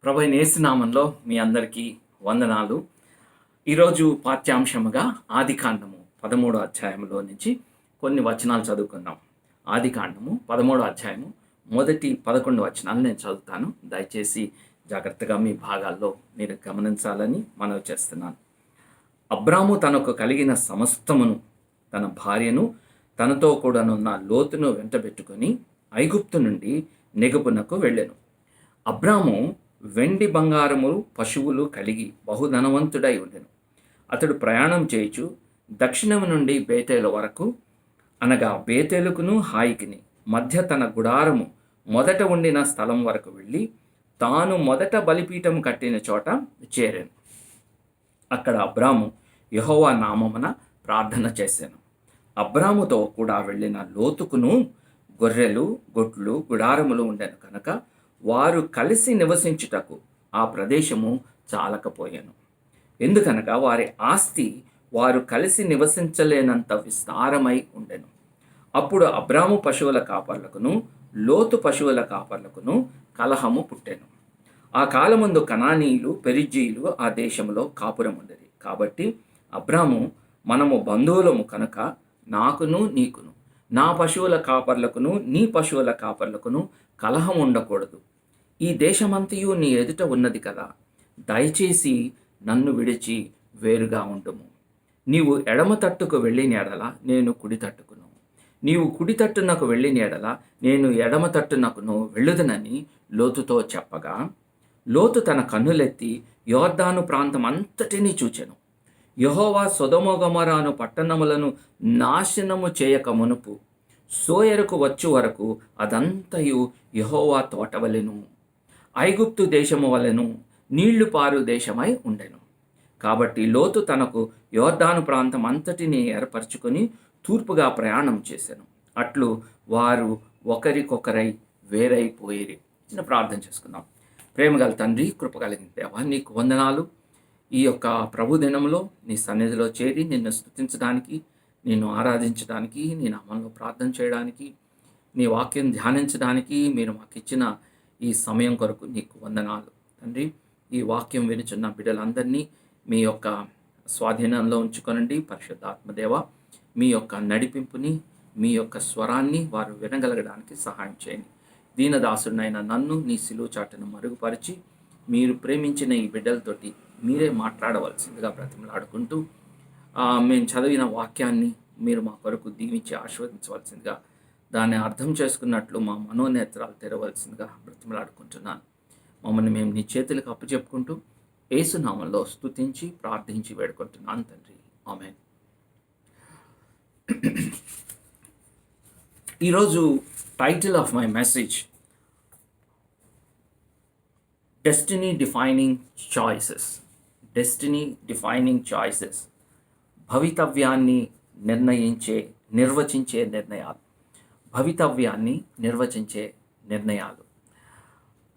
ప్రభువైన యేసు నామంలో మీ అందరికీ వందనాలు. ఈరోజు పాఠ్యాంశముగా ఆదికాండము 13వ అధ్యాయంలో నుంచి కొన్ని వచనాలు చదువుకుందాం. ఆదికాండము 13వ అధ్యాయము మొదటి 11 వచనాలు నేను చదువుతాను. దయచేసి జాగ్రత్తగా మీ భాగాల్లో మీరు గమనించాలని మనవి చేస్తున్నాను. అబ్రాము తనకు కలిగిన సమస్తమును, తన భార్యను, తనతో కూడానున్న లోతును వెంటబెట్టుకొని ఐగుప్తు నుండి నెగబునకు వెళ్ళెను. అబ్రాము వెండి బంగారములు పశువులు కలిగి బహుధనవంతుడై ఉండెను. అతడు ప్రయాణం చేయుచు దక్షిణము నుండి బేతేలు వరకు, అనగా బేతేలుకును హాయికిని మధ్య తన గుడారము మొదట ఉండిన స్థలం వరకు వెళ్ళి తాను మొదట బలిపీఠము కట్టిన చోట చేరాను. అక్కడ అబ్రాము యెహోవా నామమున ప్రార్థన చేశాను. అబ్రాముతో కూడా వెళ్ళిన లోతుకును గొర్రెలు, గొడ్లు, గుడారములు ఉండెను కనుక వారు కలిసి నివసించుటకు ఆ ప్రదేశము చాలకపోయాను. ఎందుకనగా వారి ఆస్తి వారు కలిసి నివసించలేనంత విస్తారమై ఉండెను. అప్పుడు అబ్రాము పశువుల కాపర్లకును లోతు పశువుల కాపర్లకును కలహము పుట్టెను. ఆ కాలమందు కనానీయులు, పెరిజ్జీయులు ఆ దేశంలో కాపురం ఉండేది. కాబట్టి అబ్రాము, మనము బంధువులము కనుక నాకును నీకును, నా పశువుల కాపర్లకును నీ పశువుల కాపర్లకును కలహం ఉండకూడదు. ఈ దేశమంతయు నీ ఎదుట ఉన్నది కదా, దయచేసి నన్ను విడిచి వేరుగా ఉండుము. నీవు ఎడమ తట్టుకు వెళ్ళిన ఎడల నేను కుడి తట్టుకును, నీవు కుడి తట్టునకు వెళ్ళిన ఎడల నేను ఎడమ తట్టునకును వెళ్ళుదనని లోతుతో చెప్పగా, లోతు తన కన్నులెత్తి యొర్దాను ప్రాంతం అంతటినీ చూచెను. యెహోవా సొదొమ గొమొరాను పట్టణములను నాశనము చేయక మునుపు సోయరుకు వచ్చు వరకు అదంతయు యెహోవా తోటవలెను, ఐగుప్తు దేశము వలెను నీళ్లు పారు దేశమై ఉండెను. కాబట్టి లోతు తనకు యొర్దాను ప్రాంతం అంతటిని ఏర్పరచుకొని తూర్పుగా ప్రయాణం చేశాను. అట్లు వారు ఒకరికొకరై వేరైపోయిరి. చిన్న ప్రార్థన చేసుకుందాం. ప్రేమగల తండ్రి, కృపగలిగిన దేవా, నీకు వందనాలు. ఈ యొక్క ప్రభు దినంలో నీ సన్నిధిలో చేరి నిన్ను స్తుతించడానికి, నిన్ను ఆరాధించడానికి, నీ నామంలో ప్రార్థన చేయడానికి, నీ వాక్యం ధ్యానించడానికి మీరు మాకు ఇచ్చిన ఈ సమయం కొరకు నీకు వందనాలు తండ్రి. ఈ వాక్యం వినుచున్న బిడ్డలందరినీ మీ యొక్క స్వాధీనంలో ఉంచుకొనండి. పరిశుద్ధాత్మదేవ, మీ యొక్క నడిపింపుని, మీ యొక్క స్వరాన్ని వారు వినగలగడానికి సహాయం చేయండి. దీనదాసుడినైన నన్ను నీ సిలువ చాటును మరుగుపరిచి మీరు ప్రేమించిన ఈ బిడ్డలతోటి మీరే మాట్లాడవలసిందిగా బ్రతిమలాడుకుంటూ మేము చదివిన వాక్యాన్ని మీరు మా కొరకు దీవించి ఆశీర్వదించవలసిందిగా, దాన్ని అర్థం చేసుకున్నట్లు మా మనోనేత్రాలు తెరవలసిందిగా బ్రతిమలాడుకుంటున్నాను. మమ్మల్ని మేము నీ చేతులకు అప్పచెప్పుకుంటూ యేసు నామంలో స్తుతించి ప్రార్థించి వేడుకుంటున్నాను తండ్రి. ఆమేన్. ఈరోజు title of my message, destiny defining choices. Destiny defining choices, భవితవ్యాన్ని నిర్వచించే నిర్ణయాలు. భవితవ్యాన్ని నిర్వచించే నిర్ణయాలు.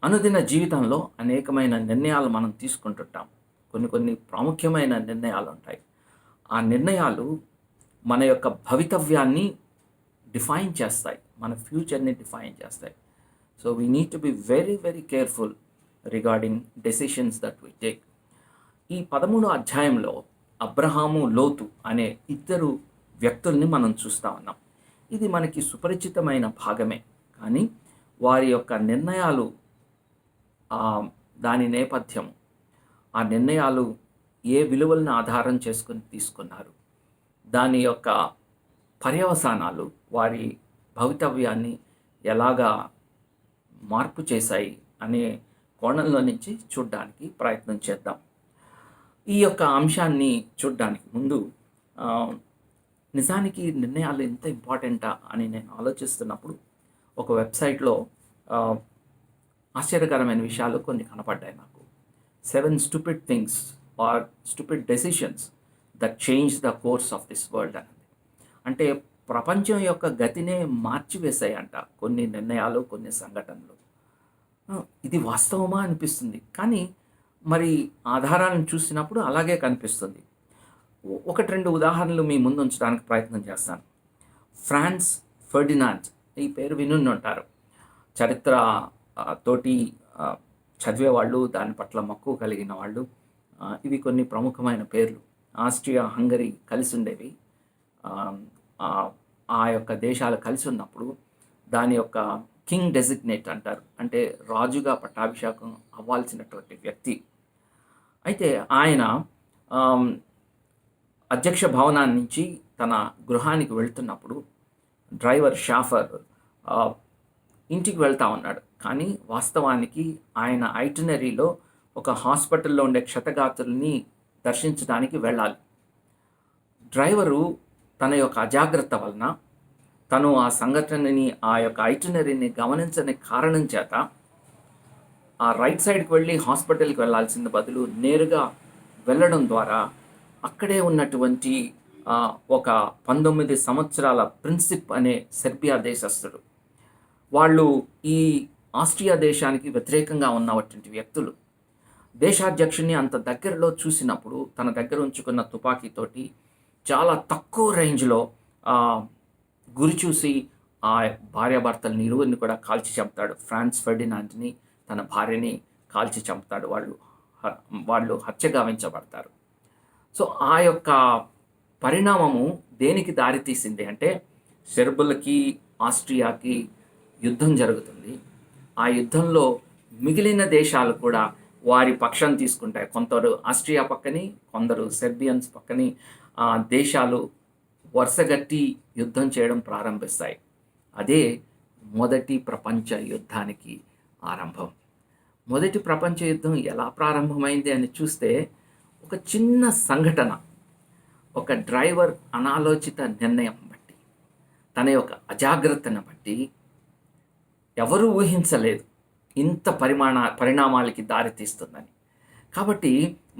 అనుదిన జీవితంలో అనేకమైన నిర్ణయాలు మనం తీసుకుంటుంటాం. కొన్ని ప్రాముఖ్యమైన నిర్ణయాలు ఉంటాయి. ఆ నిర్ణయాలు మన యొక్క భవితవ్యాన్ని డిఫైన్ చేస్తాయి, మన ఫ్యూచర్ని డిఫైన్ చేస్తాయి. So we need to be very very careful regarding decisions that we take. ఈ 13వ అధ్యాయంలో అబ్రహాము, లోతు అనే ఇద్దరు వ్యక్తుల్ని మనం చూస్తూ ఉన్నాం. ఇది మనకి సుపరిచితమైన భాగమే, కానీ వారి యొక్క నిర్ణయాలు, దాని నేపథ్యం, ఆ నిర్ణయాలు ఏ విలువలను ఆధారం చేసుకుని తీసుకున్నారు, దాని యొక్క పర్యవసానాలు వారి భవితవ్యాన్ని ఎలాగా మార్పు చేశాయి అనే కోణంలో నుంచి చూడడానికి ప్రయత్నం చేద్దాం. ఈ యొక్క అంశాన్ని చూడడానికి ముందు నిజానికి నిర్ణయాలు ఎంత ఇంపార్టెంటా అని నేను ఆలోచిస్తున్నప్పుడు ఒక వెబ్సైట్లో ఆశ్చర్యకరమైన విషయాలు కొన్ని కనపడ్డాయి నాకు. 7 stupid things or stupid decisions that change the course of this world అనేది. అంటే ప్రపంచం యొక్క గతినే మార్చివేశాయంట కొన్ని నిర్ణయాలు, కొన్ని సంఘటనలు. ఇది వాస్తవమా అనిపిస్తుంది, కానీ మరి ఆధారాలను చూసినప్పుడు అలాగే కనిపిస్తుంది. 1-2 ఉదాహరణలు మీ ముందు ఉంచడానికి ప్రయత్నం చేస్తాను. ఫ్రాన్స్ ఫెర్డినాండ్, ఈ పేరు వినుంటారు. చరిత్ర తోటి చదివేవాళ్ళు, దాని పట్ల మక్కువ కలిగిన వాళ్ళు. ఇవి కొన్ని ప్రముఖమైన పేర్లు. ఆస్ట్రియా, హంగరీ కలిసి ఉండేవి. ఆహ్, ఆహ్, ఆ యొక్క దేశాలు కలిసి ఉన్నప్పుడు దాని యొక్క కింగ్ డెసిగ్నేట్ అంటారు. అంటే రాజుగా పట్టాభిషేకం అవ్వాల్సినటువంటి వ్యక్తి. అయితే ఆయన ఆహ్, అధ్యక్ష భవనాన్ని నుంచి తన గృహానికి వెళ్తున్నప్పుడు డ్రైవర్ షాఫర్ ఆహ్, ఇంటికి వెళ్తా ఉన్నాడు. కానీ వాస్తవానికి ఆయన ఐటినరీలో ఒక హాస్పిటల్‌లో ఉండే క్షతగాత్రుల్ని దర్శించడానికి వెళ్ళాలి. డ్రైవరు తన యొక్క అజాగ్రత్త వలన తను ఆ సంఘటనని, ఆ యొక్క ఐటినరీని గమనించని కారణం చేత ఆ రైట్ సైడ్‌కి వెళ్ళి హాస్పిటల్‌కి వెళ్ళాల్సిన బదులు నేరుగా వెళ్ళడం ద్వారా అక్కడే ఉన్నటువంటి ఒక 19 సంవత్సరాల ప్రిన్సిప్ అనే సెర్బియా దేశస్థుడు. వాళ్ళు ఈ ఆస్ట్రియా దేశానికి వ్యతిరేకంగా ఉన్నటువంటి వ్యక్తులు. దేశాధ్యక్షుడిని అంత దగ్గరలో చూసినప్పుడు తన దగ్గర ఉంచుకున్న తుపాకీతోటి చాలా తక్కువ రేంజ్‌లో గురి చూసి ఆ భార్యాభర్తలని ఇరువురిని కూడా కాల్చి చంపుతాడు. ఫ్రాన్స్ ఫెర్డినాండ్‌ని, తన భార్యని కాల్చి చంపుతాడు. వాళ్ళు హత్య గావించబడతారు. సో ఆ యొక్క పరిణామము దేనికి దారితీసింది అంటే, సెర్బులకి, ఆస్ట్రియాకి యుద్ధం జరుగుతుంది. ఆ యుద్ధంలో మిగిలిన దేశాలు కూడా వారి పక్షం తీసుకుంటాయి. కొందరు ఆస్ట్రియా పక్కని, కొందరు సెర్బియన్స్ పక్కని దేశాలు వరుసగట్టి యుద్ధం చేయడం ప్రారంభిస్తాయి. అదే మొదటి ప్రపంచ యుద్ధానికి ఆరంభం. మొదటి ప్రపంచ యుద్ధం ఎలా ప్రారంభమైంది అని చూస్తే, ఒక చిన్న సంఘటన, ఒక డ్రైవర్ అనాలోచిత నిర్ణయం బట్టి, తన యొక్క అజాగ్రత్తను బట్టి ఎవరూ ఊహించలేదు ఇంత పరిణామాలకి దారితీస్తుందని. కాబట్టి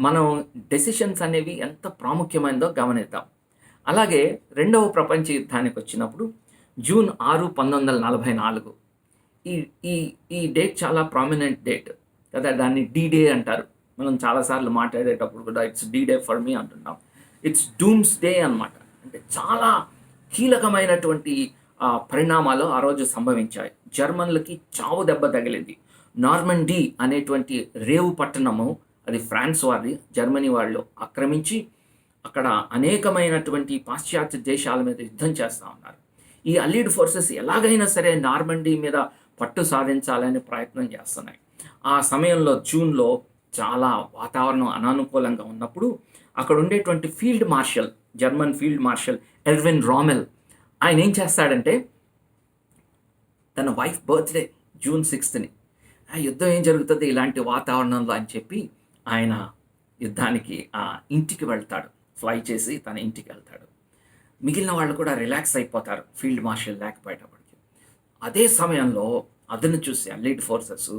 మనం డెసిషన్స్ అనేవి ఎంత ప్రాముఖ్యమైనదో గమనిద్దాం. అలాగే రెండవ ప్రపంచ యుద్ధానికి వచ్చినప్పుడు జూన్ 6, 1944 ఈ ఈ ఈ డేట్ చాలా ప్రామినెంట్ డేట్ కదా. దాన్ని డీ డే అంటారు. మనం చాలాసార్లు మాట్లాడేటప్పుడు కూడా it's D day for me అంటున్నాం. ఇట్స్ డూమ్స్ డే అనమాట. అంటే చాలా కీలకమైనటువంటి పరిణామాలు ఆ రోజు సంభవించాయి. జర్మన్లకి చావు దెబ్బ తగిలింది. నార్మండీ అనేటువంటి రేవు పట్టణము, అది ఫ్రాన్స్ వారిది, జర్మనీ వాళ్ళు ఆక్రమించి అక్కడ అనేకమైనటువంటి పాశ్చాత్య దేశాల మీద యుద్ధం చేస్తూ ఉన్నారు. ఈ అలీడ్ ఫోర్సెస్ ఎలాగైనా సరే నార్మండీ మీద పట్టు సాధించాలని ప్రయత్నం చేస్తున్నాయి. ఆ సమయంలో జూన్లో చాలా వాతావరణం అనానుకూలంగా ఉన్నప్పుడు అక్కడ ఉండేటువంటి field marshal, German field marshal Erwin Rommel, ఆయన ఏం చేస్తాడంటే, తన వైఫ్ బర్త్డే జూన్ 6ని, ఆ యుద్ధం ఏం జరుగుతుంది ఇలాంటి వాతావరణంలో అని చెప్పి ఆయన యుద్ధానికి ఇంటికి వెళ్తాడు. ఫ్లై చేసి తన ఇంటికి వెళ్తాడు. మిగిలిన వాళ్ళు కూడా రిలాక్స్ అయిపోతారు ఫీల్డ్ మార్షల్ లేకపోయేటప్పటికి. అదే సమయంలో అదను చూసి అలీడ్ ఫోర్సెస్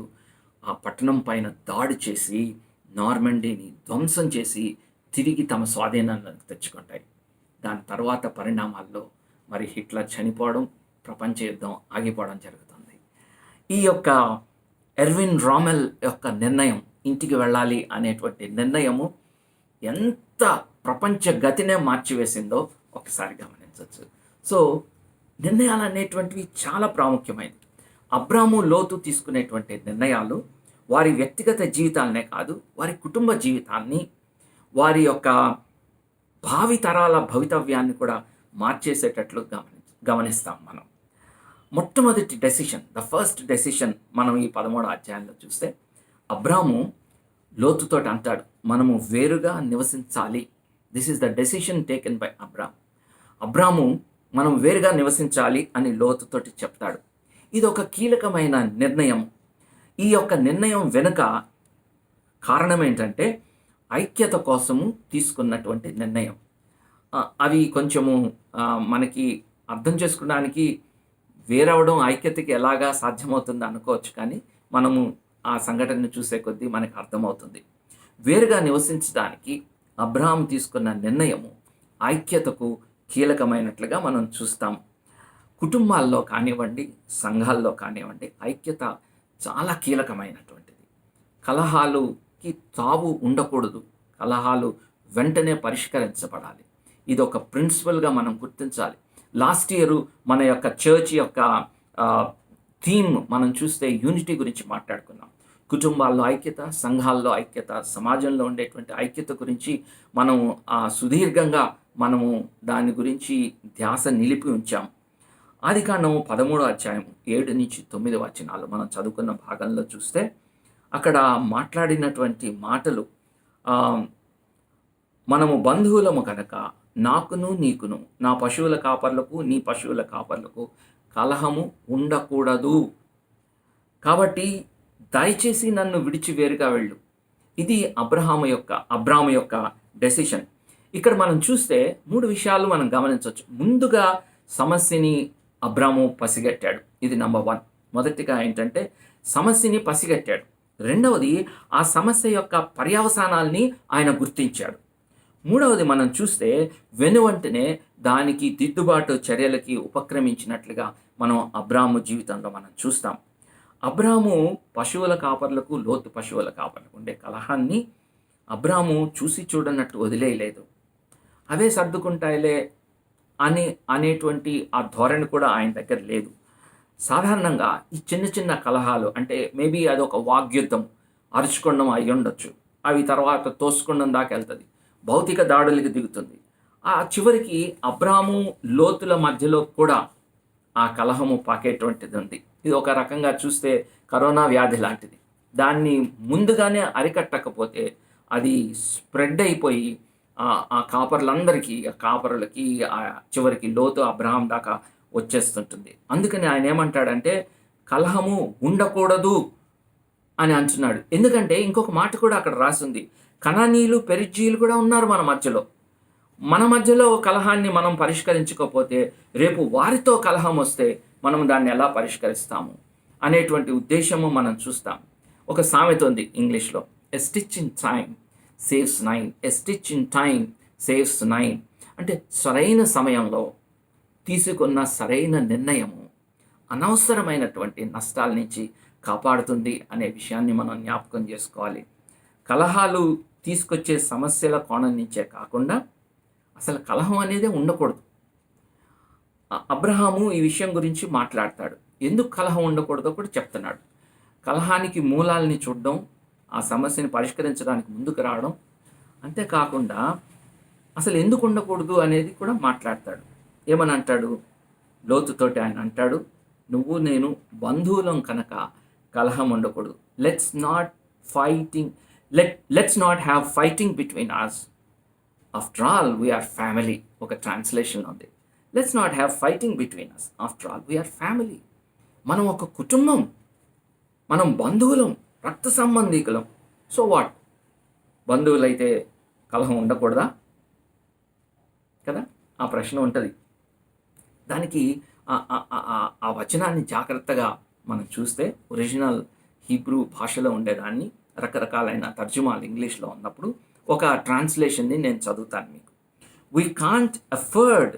ఆ పట్టణం పైన దాడి చేసి నార్మండీని ధ్వంసం చేసి తిరిగి తమ స్వాధీనాన్ని తెచ్చుకుంటాయి. దాని తర్వాత పరిణామాల్లో మరి హిట్లర్ చనిపోవడం, ప్రపంచ యుద్ధం ఆగిపోవడం జరుగుతుంది. ఈ యొక్క ఎర్విన్ రామెల్ యొక్క నిర్ణయం, ఇంటికి వెళ్ళాలి అనేటువంటి నిర్ణయము ఎంత ప్రపంచ గతినే మార్చివేసిందో ఒకసారి గమనించవచ్చు. సో నిర్ణయాలు అనేటువంటివి చాలా ప్రాముఖ్యమైనవి. అబ్రాము, లోతు తీసుకునేటువంటి నిర్ణయాలు వారి వ్యక్తిగత జీవితాలనే కాదు, వారి కుటుంబ జీవితాన్ని, వారి యొక్క భావి తరాల భవితవ్యాన్ని కూడా మార్చేసేటట్లు గమనిస్తాం మనం. మొట్టమొదటి డెసిషన్, ద ఫస్ట్ డెసిషన్ మనం ఈ 13వ అధ్యాయంలో చూస్తే, అబ్రాము లోతుతోటి అంటాడు, మనము వేరుగా నివసించాలి. This is the decision taken by Abram మనం వేరుగా నివసించాలి అని లోతుతోటి చెప్తాడు. ఇది ఒక కీలకమైన నిర్ణయం. ఈ యొక్క నిర్ణయం వెనుక కారణం ఏంటంటే, ఐక్యత కోసము తీసుకున్నటువంటి నిర్ణయం. అవి కొంచెము మనకి అర్థం చేసుకోవడానికి వేరవడం ఐక్యతకి ఎలాగా సాధ్యమవుతుంది అనుకోవచ్చు, కానీ మనము ఆ సంఘటనను చూసే కొద్దీ మనకు అర్థమవుతుంది. వేరుగా నివసించడానికి అబ్రహాం తీసుకున్న నిర్ణయము ఐక్యతకు కీలకమైనట్లుగా మనం చూస్తాం. కుటుంబాల్లో కానివ్వండి, సంఘాల్లో కానివ్వండి, ఐక్యత చాలా కీలకమైనటువంటిది. కలహాలుకి తావు ఉండకూడదు. కలహాలు వెంటనే పరిష్కరించబడాలి. ఇది ఒక ప్రిన్సిపల్గా మనం గుర్తించాలి. లాస్ట్ ఇయర్ మన యొక్క చర్చ్ యొక్క థీమ్ మనం చూస్తే యూనిటీ గురించి మాట్లాడుకున్నాం. కుటుంబాల్లో ఐక్యత, సంఘాల్లో ఐక్యత, సమాజంలో ఉండేటువంటి ఐక్యత గురించి మనం సుదీర్ఘంగా మనము దాని గురించి ధ్యాస నిలిపి ఉంచాం. ఆదికాండం 13వ అధ్యాయం 7-9 వచనాలు మనం చదువుకున్న భాగంలో చూస్తే అక్కడ మాట్లాడినటువంటి మాటలు, మనము బంధువులము కనుక నాకును నీకును, నా పశువుల కాపర్లకు నీ పశువుల కాపర్లకు కలహము ఉండకూడదు. కాబట్టి దయచేసి నన్ను విడిచి వేరుగా వెళ్ళు. ఇది అబ్రాము యొక్క డెసిషన్. ఇక్కడ మనం చూస్తే 3 విషయాలు మనం గమనించవచ్చు. ముందుగా సమస్యని అబ్రాము పసిగట్టాడు. ఇది నంబర్ 1. మొదటిగా ఏంటంటే సమస్యని పసిగట్టాడు. రెండవది ఆ సమస్య యొక్క పర్యవసానాల్ని ఆయన గుర్తించాడు. మూడవది మనం చూస్తే వెనువెంటనే దానికి దిద్దుబాటు చర్యలకి ఉపక్రమించినట్లుగా మనం అబ్రాము జీవితంలో మనం చూస్తాం. అబ్రాము పశువుల కాపర్లకు, లోతు పశువుల కాపర్లకు ఉండే కలహాన్ని అబ్రాము చూసి చూడనట్టు వదిలేయలేదు. అవే సర్దుకుంటాయిలే అనేటువంటి ఆ ధోరణి కూడా ఆయన దగ్గర లేదు. సాధారణంగా ఈ చిన్న చిన్న కలహాలు అంటే మేబీ అదొక వాగ్యుద్ధం, అరుచుకోవడం అయి ఉండొచ్చు. అవి తర్వాత తోసుకుండం దాకా వెళ్తుంది, భౌతిక దాడులకి దిగుతుంది. ఆ చివరికి అబ్రాము లోతుల మధ్యలో కూడా ఆ కలహము పాకేటువంటిది ఉంది. ఇది ఒక రకంగా చూస్తే కరోనా వ్యాధి లాంటిది. దాన్ని ముందుగానే అరికట్టకపోతే అది స్ప్రెడ్ అయిపోయి ఆ కాపర్లందరికీ, ఆ కాపరులకి చివరికి లోతు అబ్రహాం దాకా వచ్చేస్తుంటుంది. అందుకని ఆయన ఏమంటాడంటే కలహము ఉండకూడదు అని అంటున్నాడు. ఎందుకంటే ఇంకొక మాట కూడా అక్కడ రాసింది, కనానీయులు, పెరిజ్జీయులు కూడా ఉన్నారు మన మధ్యలో. మన మధ్యలో కలహాన్ని మనం పరిష్కరించకపోతే రేపు వారితో కలహం వస్తే మనం దాన్ని ఎలా పరిష్కరిస్తాము అనేటువంటి ఉద్దేశము మనం చూస్తాం. ఒక సామెత ఉంది ఇంగ్లీష్లో, a stitch in time saves 9, a stitch in time saves 9. అంటే సరైన సమయంలో తీసుకున్న సరైన నిర్ణయము అనవసరమైనటువంటి నష్టాల నుంచి కాపాడుతుంది అనే విషయాన్ని మనం జ్ఞాపకం చేసుకోవాలి. కలహాలు తీసుకొచ్చే సమస్యల కోణం నుంచే కాకుండా అసలు కలహం అనేదే ఉండకూడదు. అబ్రహాము ఈ విషయం గురించి మాట్లాడతాడు. ఎందుకు కలహం ఉండకూడదో కూడా చెప్తున్నాడు. కలహానికి మూలాలని చూడడం, ఆ సమస్యని పరిష్కరించడానికి ముందుకు రావడం, అంతేకాకుండా అసలు ఎందుకు ఉండకూడదు అనేది కూడా మాట్లాడతాడు. ఏమని అంటాడు? లోతుతోటి ఆయన అంటాడు, నువ్వు నేను బంధువులం కనుక కలహం ఉండకూడదు. Let's not have fighting between us, after all we are family. ఒక ట్రాన్స్లేషన్ ఉంది, let's not have fighting between us, after all we are family. మనం ఒక కుటుంబం, మనం బంధువులం, రక్త సంబంధీకులం. So what? బంధువులైతే కలహం ఉండకూడదా కదా? ఆ ప్రశ్న ఉంటుంది. దానికి ఆ వచనాన్ని జాగ్రత్తగా మనం చూస్తే ఒరిజినల్ హీబ్రూ భాషలో ఉండేదాన్ని, రకరకాలైన తర్జుమాలు ఇంగ్లీష్లో ఉన్నప్పుడు ఒక ట్రాన్స్లేషన్ని నేను చదువుతాను మీకు. We can't afford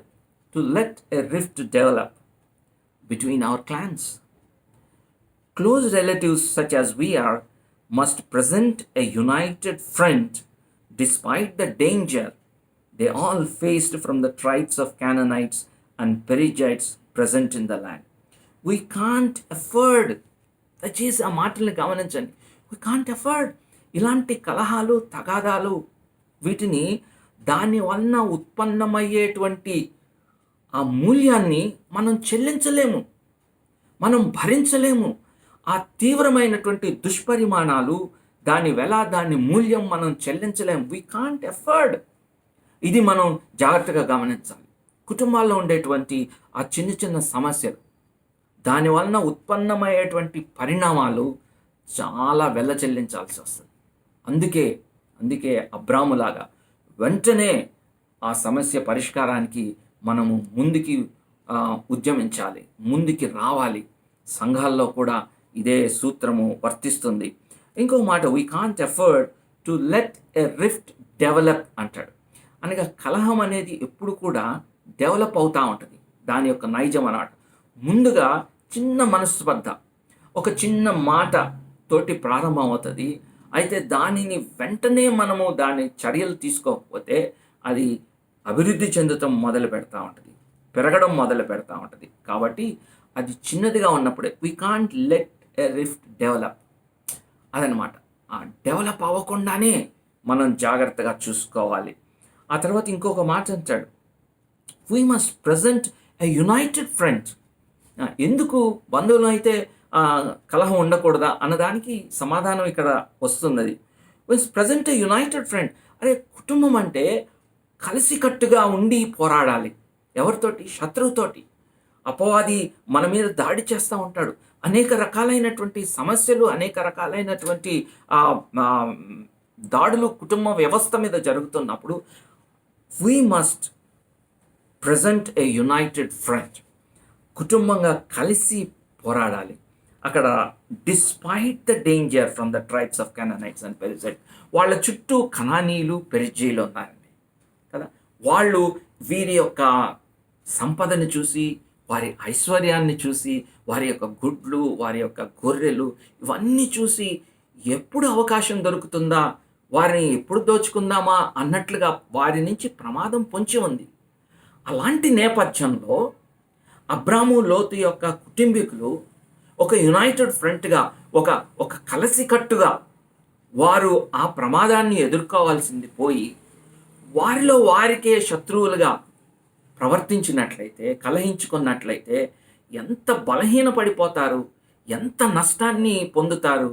to let a rift develop between our clans. Close relatives such as we are must present a united front despite the danger they all faced from the tribes of Canaanites and Perizzites present in the land. We can't afford, దయచేసి ఆ మాటల్ని గమనించండి, we can't afford ఇలాంటి కలహాలు, తగాదాలు, వీటిని దాని వలన ఉత్పన్నమయ్యేటువంటి ఆ మూల్యాన్ని మనం చెల్లించలేము, మనం భరించలేము. ఆ తీవ్రమైనటువంటి దుష్పరిమాణాలు, దాని మూల్యం మనం చెల్లించలేము. We can't afford. ఇది మనం జాగ్రత్తగా గమనించాలి. కుటుంబాల్లో ఉండేటువంటి ఆ చిన్న చిన్న సమస్యలు, దాని వలన ఉత్పన్నమయ్యేటువంటి పరిణామాలు చాలా వెల చెల్లించాల్సి వస్తుంది. అందుకే అబ్రాములాగా వెంటనే ఆ సమస్య పరిష్కారానికి మనము ముందుకి ఉద్యమించాలి, ముందుకి రావాలి. సంఘాల్లో కూడా ఇదే సూత్రము వర్తిస్తుంది. ఇంకో మాట, we can't afford to let a rift develop అంటాడు. అనగా కలహం అనేది ఎప్పుడు కూడా డెవలప్ అవుతూ ఉంటుంది. దాని యొక్క నైజం అన్నమాట. ముందుగా చిన్న మనస్పర్ధ, ఒక చిన్న మాట తోటి ప్రారంభం అవుతుంది. అయితే దానిని వెంటనే మనము దాని చర్యలు తీసుకోకపోతే అది అభివృద్ధి చెందటం మొదలు పెడతా ఉంటుంది, పెరగడం మొదలు పెడతా ఉంటుంది. కాబట్టి అది చిన్నదిగా ఉన్నప్పుడే we can't let a rift develop. అదనమాట. డెవలప్ అవ్వకుండానే మనం జాగ్రత్తగా చూసుకోవాలి. ఆ తర్వాత ఇంకొక మాట అంటాడు, we must present a United front. ఎందుకు బంధువులు అయితే కలహం ఉండకూడదా అన్నదానికి సమాధానం ఇక్కడ వస్తున్నది. ప్రజెంట్ ఎ యునైటెడ్ ఫ్రంట్. అరే, కుటుంబం అంటే కలిసికట్టుగా ఉండి పోరాడాలి. ఎవరితోటి? శత్రువుతోటి. అపవాది మన మీద దాడి చేస్తూ ఉంటాడు. అనేక రకాలైనటువంటి సమస్యలు, అనేక రకాలైనటువంటి దాడులు కుటుంబ వ్యవస్థ మీద జరుగుతున్నప్పుడు we must present a united front. కుటుంబంగా కలిసి పోరాడాలి. అక్కడ despite the danger from the tribes of Canaanites and Perizzite. వాళ్ళ చుట్టూ కనానీయులు, పెరిజీలు ఉన్నారండి కదా. వాళ్ళు వీరి యొక్క సంపదను చూసి, వారి ఐశ్వర్యాన్ని చూసి, వారి యొక్క గుడ్లు, వారి యొక్క గొర్రెలు ఇవన్నీ చూసి ఎప్పుడు అవకాశం దొరుకుతుందా, వారిని ఎప్పుడు దోచుకుందామా అన్నట్లుగా వారి నుంచి ప్రమాదం పొంచి ఉంది. అలాంటి నేపథ్యంలో అబ్రాము, లోతు యొక్క కుటుంబీకులు ఒక యునైటెడ్ ఫ్రంట్గా, ఒక కలిసికట్టుగా వారు ఆ ప్రమాదాన్ని ఎదుర్కోవాల్సింది పోయి వారిలో వారికే శత్రువులుగా ప్రవర్తించినట్లయితే, కలహించుకున్నట్లయితే ఎంత బలహీనపడిపోతారు, ఎంత నష్టాన్ని పొందుతారు.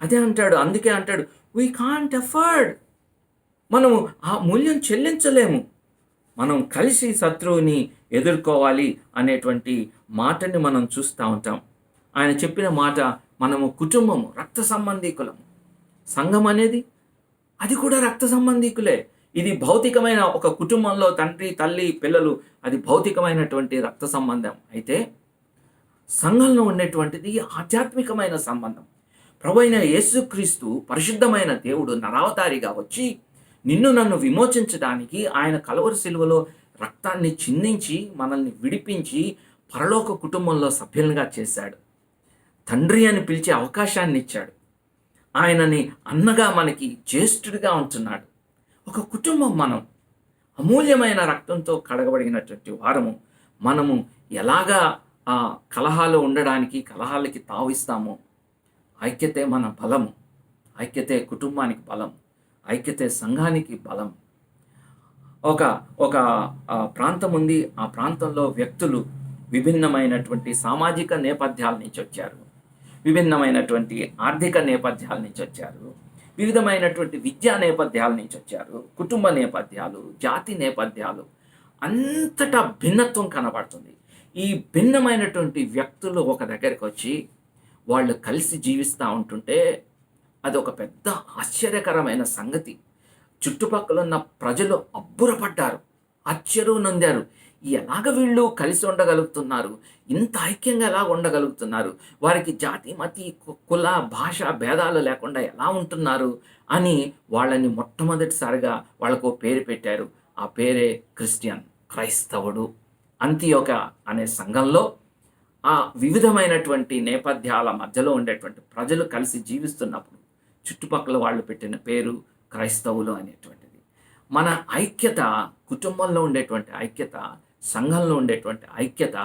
అదే అంటాడు. అందుకే అంటాడు, వీ కాంట్ అఫర్డ్. మనము ఆ మూల్యం చెల్లించలేము. మనం కలిసి శత్రువుని ఎదుర్కోవాలి అనేటువంటి మాటని మనం చూస్తూ ఉంటాం. ఆయన చెప్పిన మాట, మనము కుటుంబము, రక్త సంబంధీకులము. సంఘం అనేది అది కూడా రక్త సంబంధీకులే. ఇది భౌతికమైన ఒక కుటుంబంలో తండ్రి, తల్లి, పిల్లలు, అది భౌతికమైనటువంటి రక్త సంబంధం. అయితే సంఘంలో ఉండేటువంటిది ఆధ్యాత్మికమైన సంబంధం. ప్రభువైన యేసుక్రీస్తు పరిశుద్ధమైన దేవుడు నరావతారిగా వచ్చి నిన్ను నన్ను విమోచించడానికి ఆయన కలువరి శిలువలో రక్తాన్ని చిందించి మనల్ని విడిపించి పరలోక కుటుంబంలో సభ్యులుగా చేశాడు. తండ్రి అని పిలిచే అవకాశాన్ని ఇచ్చాడు. ఆయనని అన్నగా మనకి జ్యేష్ఠుడిగా ఉంటున్నాడు. ఒక కుటుంబం మనం అమూల్యమైన రక్తంతో కడగబడినటువంటి వారము. మనము ఎలాగా కలహాలు ఉండడానికి, కలహాలకి తావిస్తామో, ఐక్యతే మన బలము, ఐక్యతే కుటుంబానికి బలం, ఐక్యతే సంఘానికి బలం. ఒక ప్రాంతం ఉంది. ఆ ప్రాంతంలో వ్యక్తులు విభిన్నమైనటువంటి సామాజిక నేపథ్యాల నుంచి వచ్చారు, విభిన్నమైనటువంటి ఆర్థిక నేపథ్యాల నుంచి వచ్చారు, వివిధమైనటువంటి విద్యా నేపథ్యాల నుంచి వచ్చారు, కుటుంబ నేపథ్యాలు, జాతి నేపథ్యాలు, అంతటా భిన్నత్వం కనబడుతుంది. ఈ భిన్నమైనటువంటి వ్యక్తులు ఒక దగ్గరికి వచ్చి వాళ్ళు కలిసి జీవిస్తూ ఉంటుంటే అది ఒక పెద్ద ఆశ్చర్యకరమైన సంగతి. చుట్టుపక్కల ఉన్న ప్రజలు అబ్బురపడ్డారు, ఆశ్చర్యం నొందారు. ఎలాగ వీళ్ళు కలిసి ఉండగలుగుతున్నారు, ఇంత ఐక్యంగా ఎలా ఉండగలుగుతున్నారు, వారికి జాతి, మతి, కుల, భాష భేదాలు లేకుండా ఎలా ఉంటున్నారు అని వాళ్ళని మొట్టమొదటిసారిగా వాళ్ళకు పేరు పెట్టారు. ఆ పేరే క్రిస్టియన్, క్రైస్తవుడు. అంతియోక అనే సంఘంలో ఆ వివిధమైనటువంటి నేపథ్యాల మధ్యలో ఉండేటువంటి ప్రజలు కలిసి జీవిస్తున్నప్పుడు చుట్టుపక్కల వాళ్ళు పెట్టిన పేరు క్రైస్తవులు అనేటువంటిది. మన ఐక్యత, కుటుంబంలో ఉండేటువంటి ఐక్యత, సంఘంలో ఉండేటువంటి ఐక్యత,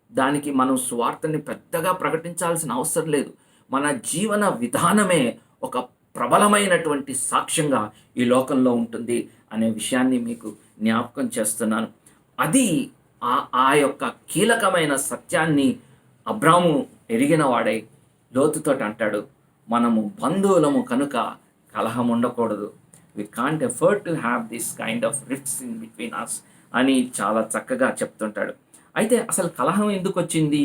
దానికి మనం సువార్తని పెద్దగా ప్రకటించాల్సిన అవసరం లేదు. మన జీవన విధానమే ఒక ప్రబలమైనటువంటి సాక్ష్యంగా ఈ లోకంలో ఉంటుంది అనే విషయాన్ని మీకు జ్ఞాపకం చేస్తున్నాను. అది ఆ యొక్క కీలకమైన సత్యాన్ని అబ్రాము ఎరిగిన వాడై లోతుతోటి అంటాడు, మనము బంధువులము కనుక కలహం ఉండకూడదు. We can't afford to have this kind of rifts in between us అని చాలా చక్కగా చెప్తుంటాడు. అయితే అసలు కలహం ఎందుకు వచ్చింది?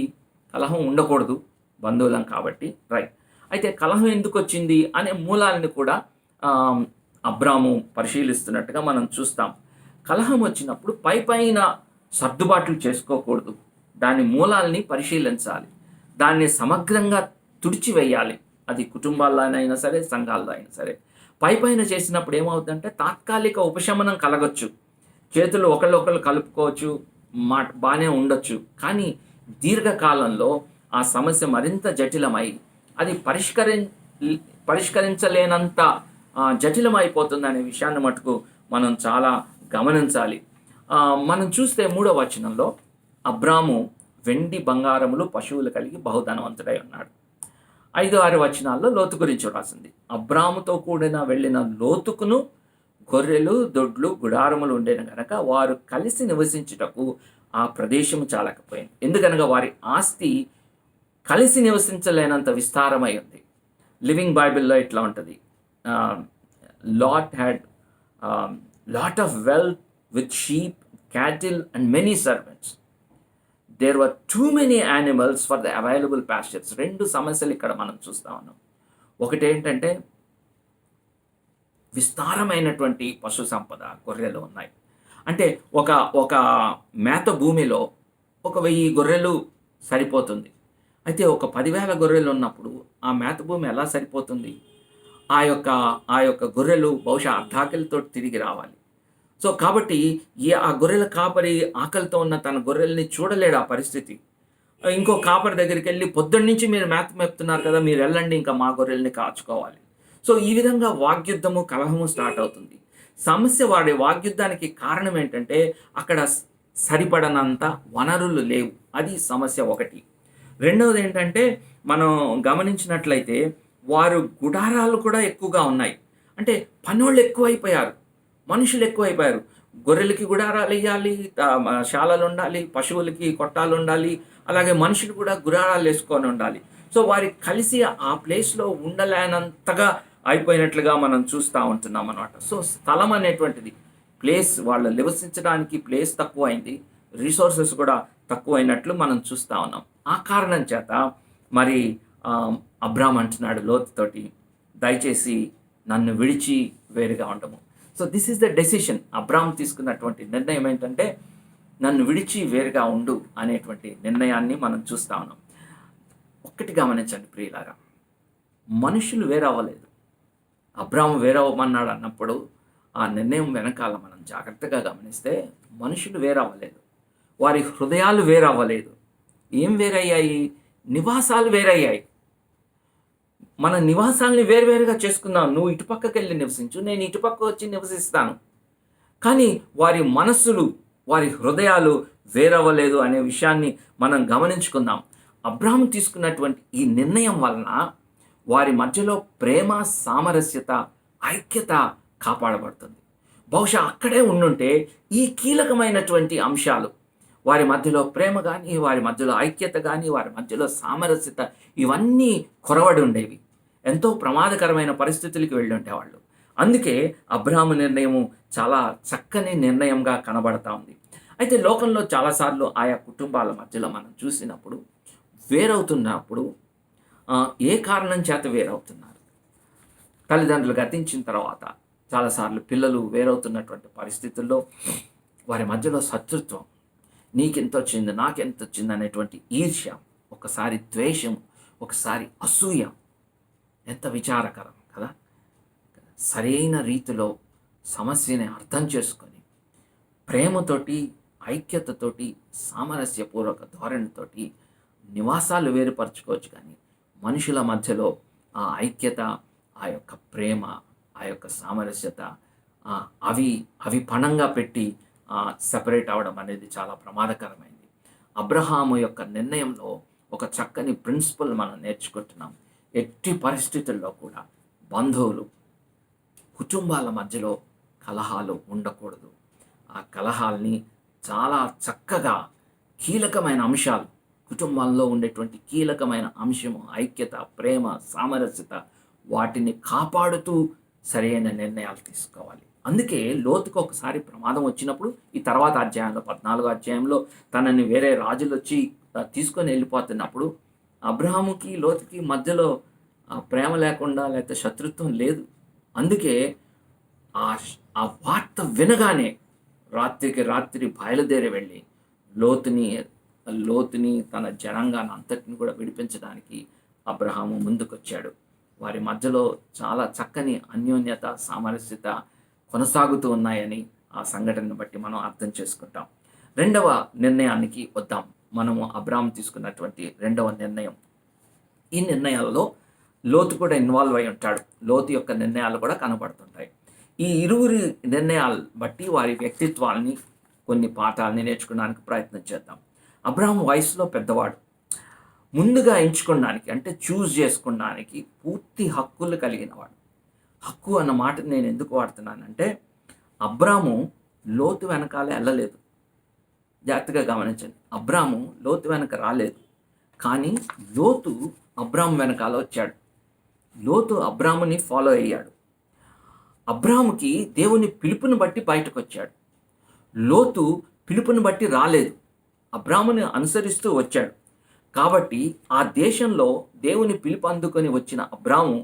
కలహం ఉండకూడదు, బంధువులం కాబట్టి, రైట్. అయితే కలహం ఎందుకు వచ్చింది అనే మూలాలను కూడా అబ్రాము పరిశీలిస్తున్నట్టుగా మనం చూస్తాం. కలహం వచ్చినప్పుడు పైన సర్దుబాట్లు చేసుకోకూడదు. దాని మూలాల్ని పరిశీలించాలి, దాన్ని సమగ్రంగా తుడిచివేయాలి. అది కుటుంబాల్లో అయినా సరే, సంఘాల్లో అయినా సరే. పైన చేసినప్పుడు ఏమవుతుందంటే తాత్కాలిక ఉపశమనం కలగచ్చు, చేతులు ఒకళ్ళొకళ్ళు కలుపుకోవచ్చు, బాగానే ఉండొచ్చు. కానీ దీర్ఘకాలంలో ఆ సమస్య మరింత జటిలమై అది పరిష్కరించలేనంత జటిలమైపోతుంది అనే విషయాన్ని మటుకు మనం చాలా గమనించాలి. మనం చూస్తే 3వ వచనంలో అబ్రాము వెండి బంగారములు పశువులు కలిగి బహుధనవంతుడై ఉన్నాడు. 5-6 వచనాల్లో లోతు గురించి రాసింది. అబ్రాముతో కూడిన వెళ్ళిన లోతుకును గొర్రెలు, దొడ్లు, గుడారములు ఉండేను గనక వారు కలిసి నివసించుటకు ఆ ప్రదేశము చాలకపోయింది. ఎందుకనగా వారి ఆస్తి కలిసి నివసించలేనంత విస్తారమై ఉంది. లివింగ్ బైబిల్‌లో ఇట్లా ఉంటది. Lot had lot of wealth with sheep, cattle and many servants. There were too many animals for the available pastures. 2 సమస్యలు ఇక్కడ మనం చూస్తా ఉన్నాం. ఒకటేంటంటే విస్తారమైనటువంటి పశు సంపద, గొర్రెలు ఉన్నాయి. అంటే ఒక ఒక మేత భూమిలో 1000 గొర్రెలు సరిపోతుంది. అయితే ఒక 10,000 గొర్రెలు ఉన్నప్పుడు ఆ మేత భూమి ఎలా సరిపోతుంది? ఆ యొక్క గొర్రెలు బహుశా అర్ధాకలితో తిరిగి రావాలి. సో కాబట్టి ఆ గొర్రెల కాపరి ఆకలితో ఉన్న తన గొర్రెల్ని చూడలేడు ఆ పరిస్థితి. ఇంకో కాపరి దగ్గరికి వెళ్ళి, పొద్దున్నుంచి మీరు మేత మేపుతున్నారు కదా, మీరు వెళ్ళండి, ఇంకా మా గొర్రెల్ని కాచుకోవాలి. సో ఈ విధంగా వాగ్యుద్ధము, కలహము స్టార్ట్ అవుతుంది. సమస్య వాడి వాగ్యుద్ధానికి కారణం ఏంటంటే అక్కడ సరిపడనంత వనరులు లేవు. అది సమస్య ఒకటి. రెండవది ఏంటంటే మనం గమనించినట్లయితే వారు గుడారాలు కూడా ఎక్కువగా ఉన్నాయి. అంటే పనోళ్ళు ఎక్కువైపోయారు, మనుషులు ఎక్కువైపోయారు. గొర్రెలకి గుడారాలు వేయాలి, శాలలు ఉండాలి, పశువులకి కొట్టాలు ఉండాలి, అలాగే మనుషులు కూడా గుడారాలు వేసుకొని ఉండాలి. సో వారికి కలిసి ఆ ప్లేస్లో ఉండలేనంతగా అయిపోయినట్లుగా మనం చూస్తూ ఉంటున్నాం అన్నమాట. సో స్థలం అనేటువంటిది, ప్లేస్, వాళ్ళు నివసించడానికి ప్లేస్ తక్కువైంది, రిసోర్సెస్ కూడా తక్కువైనట్లు మనం చూస్తూ ఉన్నాం. ఆ కారణం చేత మరి అబ్రామ్ అంటున్నాడు లోతుతోటి, దయచేసి నన్ను విడిచి వేరుగా ఉండము. So this is the decision. Abram తీసుకున్నటువంటి నిర్ణయం ఏంటంటే నన్ను విడిచి వేరుగా ఉండు అనేటువంటి నిర్ణయాన్ని మనం చూస్తూ ఉన్నాం. ఒక్కటి గమనించండి ప్రియులారా, మనుషులు వేరవ్వలేదు. అబ్రాము వేరవ్వమన్నాడు అన్నప్పుడు ఆ నిర్ణయం వెనకాల మనం జాగ్రత్తగా గమనిస్తే మనుషులు వేరవ్వలేదు, వారి హృదయాలు వేరవ్వలేదు. ఏం వేరయ్యాయి? నివాసాలు వేరయ్యాయి. మన నివాసాలని వేరువేరుగా చేసుకుందాం. నువ్వు ఇటుపక్కకి వెళ్ళి నివసించు, నేను ఇటుపక్క వచ్చి నివసిస్తాను. కానీ వారి మనస్సులు, వారి హృదయాలు వేరవ్వలేదు అనే విషయాన్ని మనం గమనించుకుందాం. అబ్రాహాము తీసుకున్నటువంటి ఈ నిర్ణయం వలన వారి మధ్యలో ప్రేమ, సామరస్యత, ఐక్యత కాపాడబడుతుంది. బహుశా అక్కడే ఉండుంటే ఈ కీలకమైనటువంటి అంశాలు, వారి మధ్యలో ప్రేమ కానీ, వారి మధ్యలో ఐక్యత కానీ, వారి మధ్యలో సామరస్యత, ఇవన్నీ కొరవడి ఉండేవి. ఎంతో ప్రమాదకరమైన పరిస్థితులకి వెళ్ళి ఉండేవాళ్ళు. అందుకే అబ్రాహాము నిర్ణయము చాలా చక్కని నిర్ణయంగా కనబడతా ఉంది. అయితే లోకంలో చాలాసార్లు ఆయా కుటుంబాల మధ్యలో మనం చూసినప్పుడు వేరవుతున్నప్పుడు ఏ కారణం చేత వేరవుతున్నారు? తల్లిదండ్రులు గతించిన తర్వాత చాలాసార్లు పిల్లలు వేరవుతున్నటువంటి పరిస్థితుల్లో వారి మధ్యలో శత్రుత్వం, నీకెంత వచ్చింది, నాకెంత వచ్చింది అనేటువంటి ఈర్ష్య, ఒకసారి ద్వేషం, ఒకసారి అసూయ. ఎంత విచారకరం కదా! సరైన రీతిలో సమస్యని అర్థం చేసుకొని ప్రేమతోటి, ఐక్యతతోటి, సామరస్యపూర్వక ధోరణితోటి నివాసాలు వేరుపరచుకోవచ్చు. కానీ మనుషుల మధ్యలో ఆ ఐక్యత, ఆ యొక్క ప్రేమ, ఆ యొక్క సామరస్యత అవి పణంగా పెట్టి సెపరేట్ అవ్వడం అనేది చాలా ప్రమాదకరమైంది. అబ్రహాము యొక్క నిర్ణయంలో ఒక చక్కని ప్రిన్సిపల్ మనం నేర్చుకుంటున్నాం. ఎట్టి పరిస్థితుల్లో కూడా బంధువులు, కుటుంబాల మధ్యలో కలహాలు ఉండకూడదు. ఆ కలహాల్ని చాలా చక్కగా, కీలకమైన అంశాలు, కుటుంబంలో ఉండేటువంటి కీలకమైన అంశము ఐక్యత, ప్రేమ, సామరస్యత, వాటిని కాపాడుతూ సరైన నిర్ణయాలు తీసుకోవాలి. అందుకే లోతుకు ఒకసారి ప్రమాదం వచ్చినప్పుడు, ఈ తర్వాత అధ్యాయంలో 14వ అధ్యాయంలో తనని వేరే రాజులు వచ్చి తీసుకొని వెళ్ళిపోతున్నప్పుడు అబ్రహాముకి లోతుకి మధ్యలో ప్రేమ లేకుండా, లేకపోతే శత్రుత్వం లేదు. అందుకే ఆ వార్త వినగానే రాత్రికి రాత్రి బయలుదేరి వెళ్ళి లోతుని తన జనాంగాన్ని అంతటిని కూడా విడిపించడానికి అబ్రహాము ముందుకొచ్చాడు. వారి మధ్యలో చాలా చక్కని అన్యోన్యత, సామరస్యత కొనసాగుతూ ఉన్నాయని ఆ సంఘటనను బట్టి మనం అర్థం చేసుకుంటాం. రెండవ నిర్ణయానికి వద్దాం. మనము అబ్రహాము తీసుకున్నటువంటి రెండవ నిర్ణయం. ఈ నిర్ణయాలలో లోతు కూడా ఇన్వాల్వ్ అయి ఉంటాడు. లోతు యొక్క నిర్ణయాలు కూడా కనబడుతుంటాయి. ఈ ఇరువురి నిర్ణయాలు బట్టి వారి వ్యక్తిత్వాలని, కొన్ని పాఠాలని నేర్చుకోవడానికి ప్రయత్నం చేద్దాం. అబ్రహాము వయసులో పెద్దవాడు. ముందుగా ఎంచుకోవడానికి అంటే చూజ్ చేసుకోవడానికి పూర్తి హక్కులు కలిగినవాడు. హక్కు అన్న మాటని నేను ఎందుకు వాడుతున్నానంటే, అబ్రాము లోతు వెనకాలే వెళ్ళలేదు. జాగ్రత్తగా గమనించండి. అబ్రాము లోతు వెనక రాలేదు. కానీ లోతు అబ్రాము వెనకాల వచ్చాడు. లోతు అబ్రాముని ఫాలో అయ్యాడు. అబ్రాముకి దేవుని పిలుపుని బట్టి బయటకు వచ్చాడు. లోతు పిలుపుని బట్టి రాలేదు. అబ్రాముని అనుసరిస్తూ వచ్చాడు. కాబట్టి ఆ దేశంలో దేవుని పిలుపు అందుకొని వచ్చిన అబ్రాము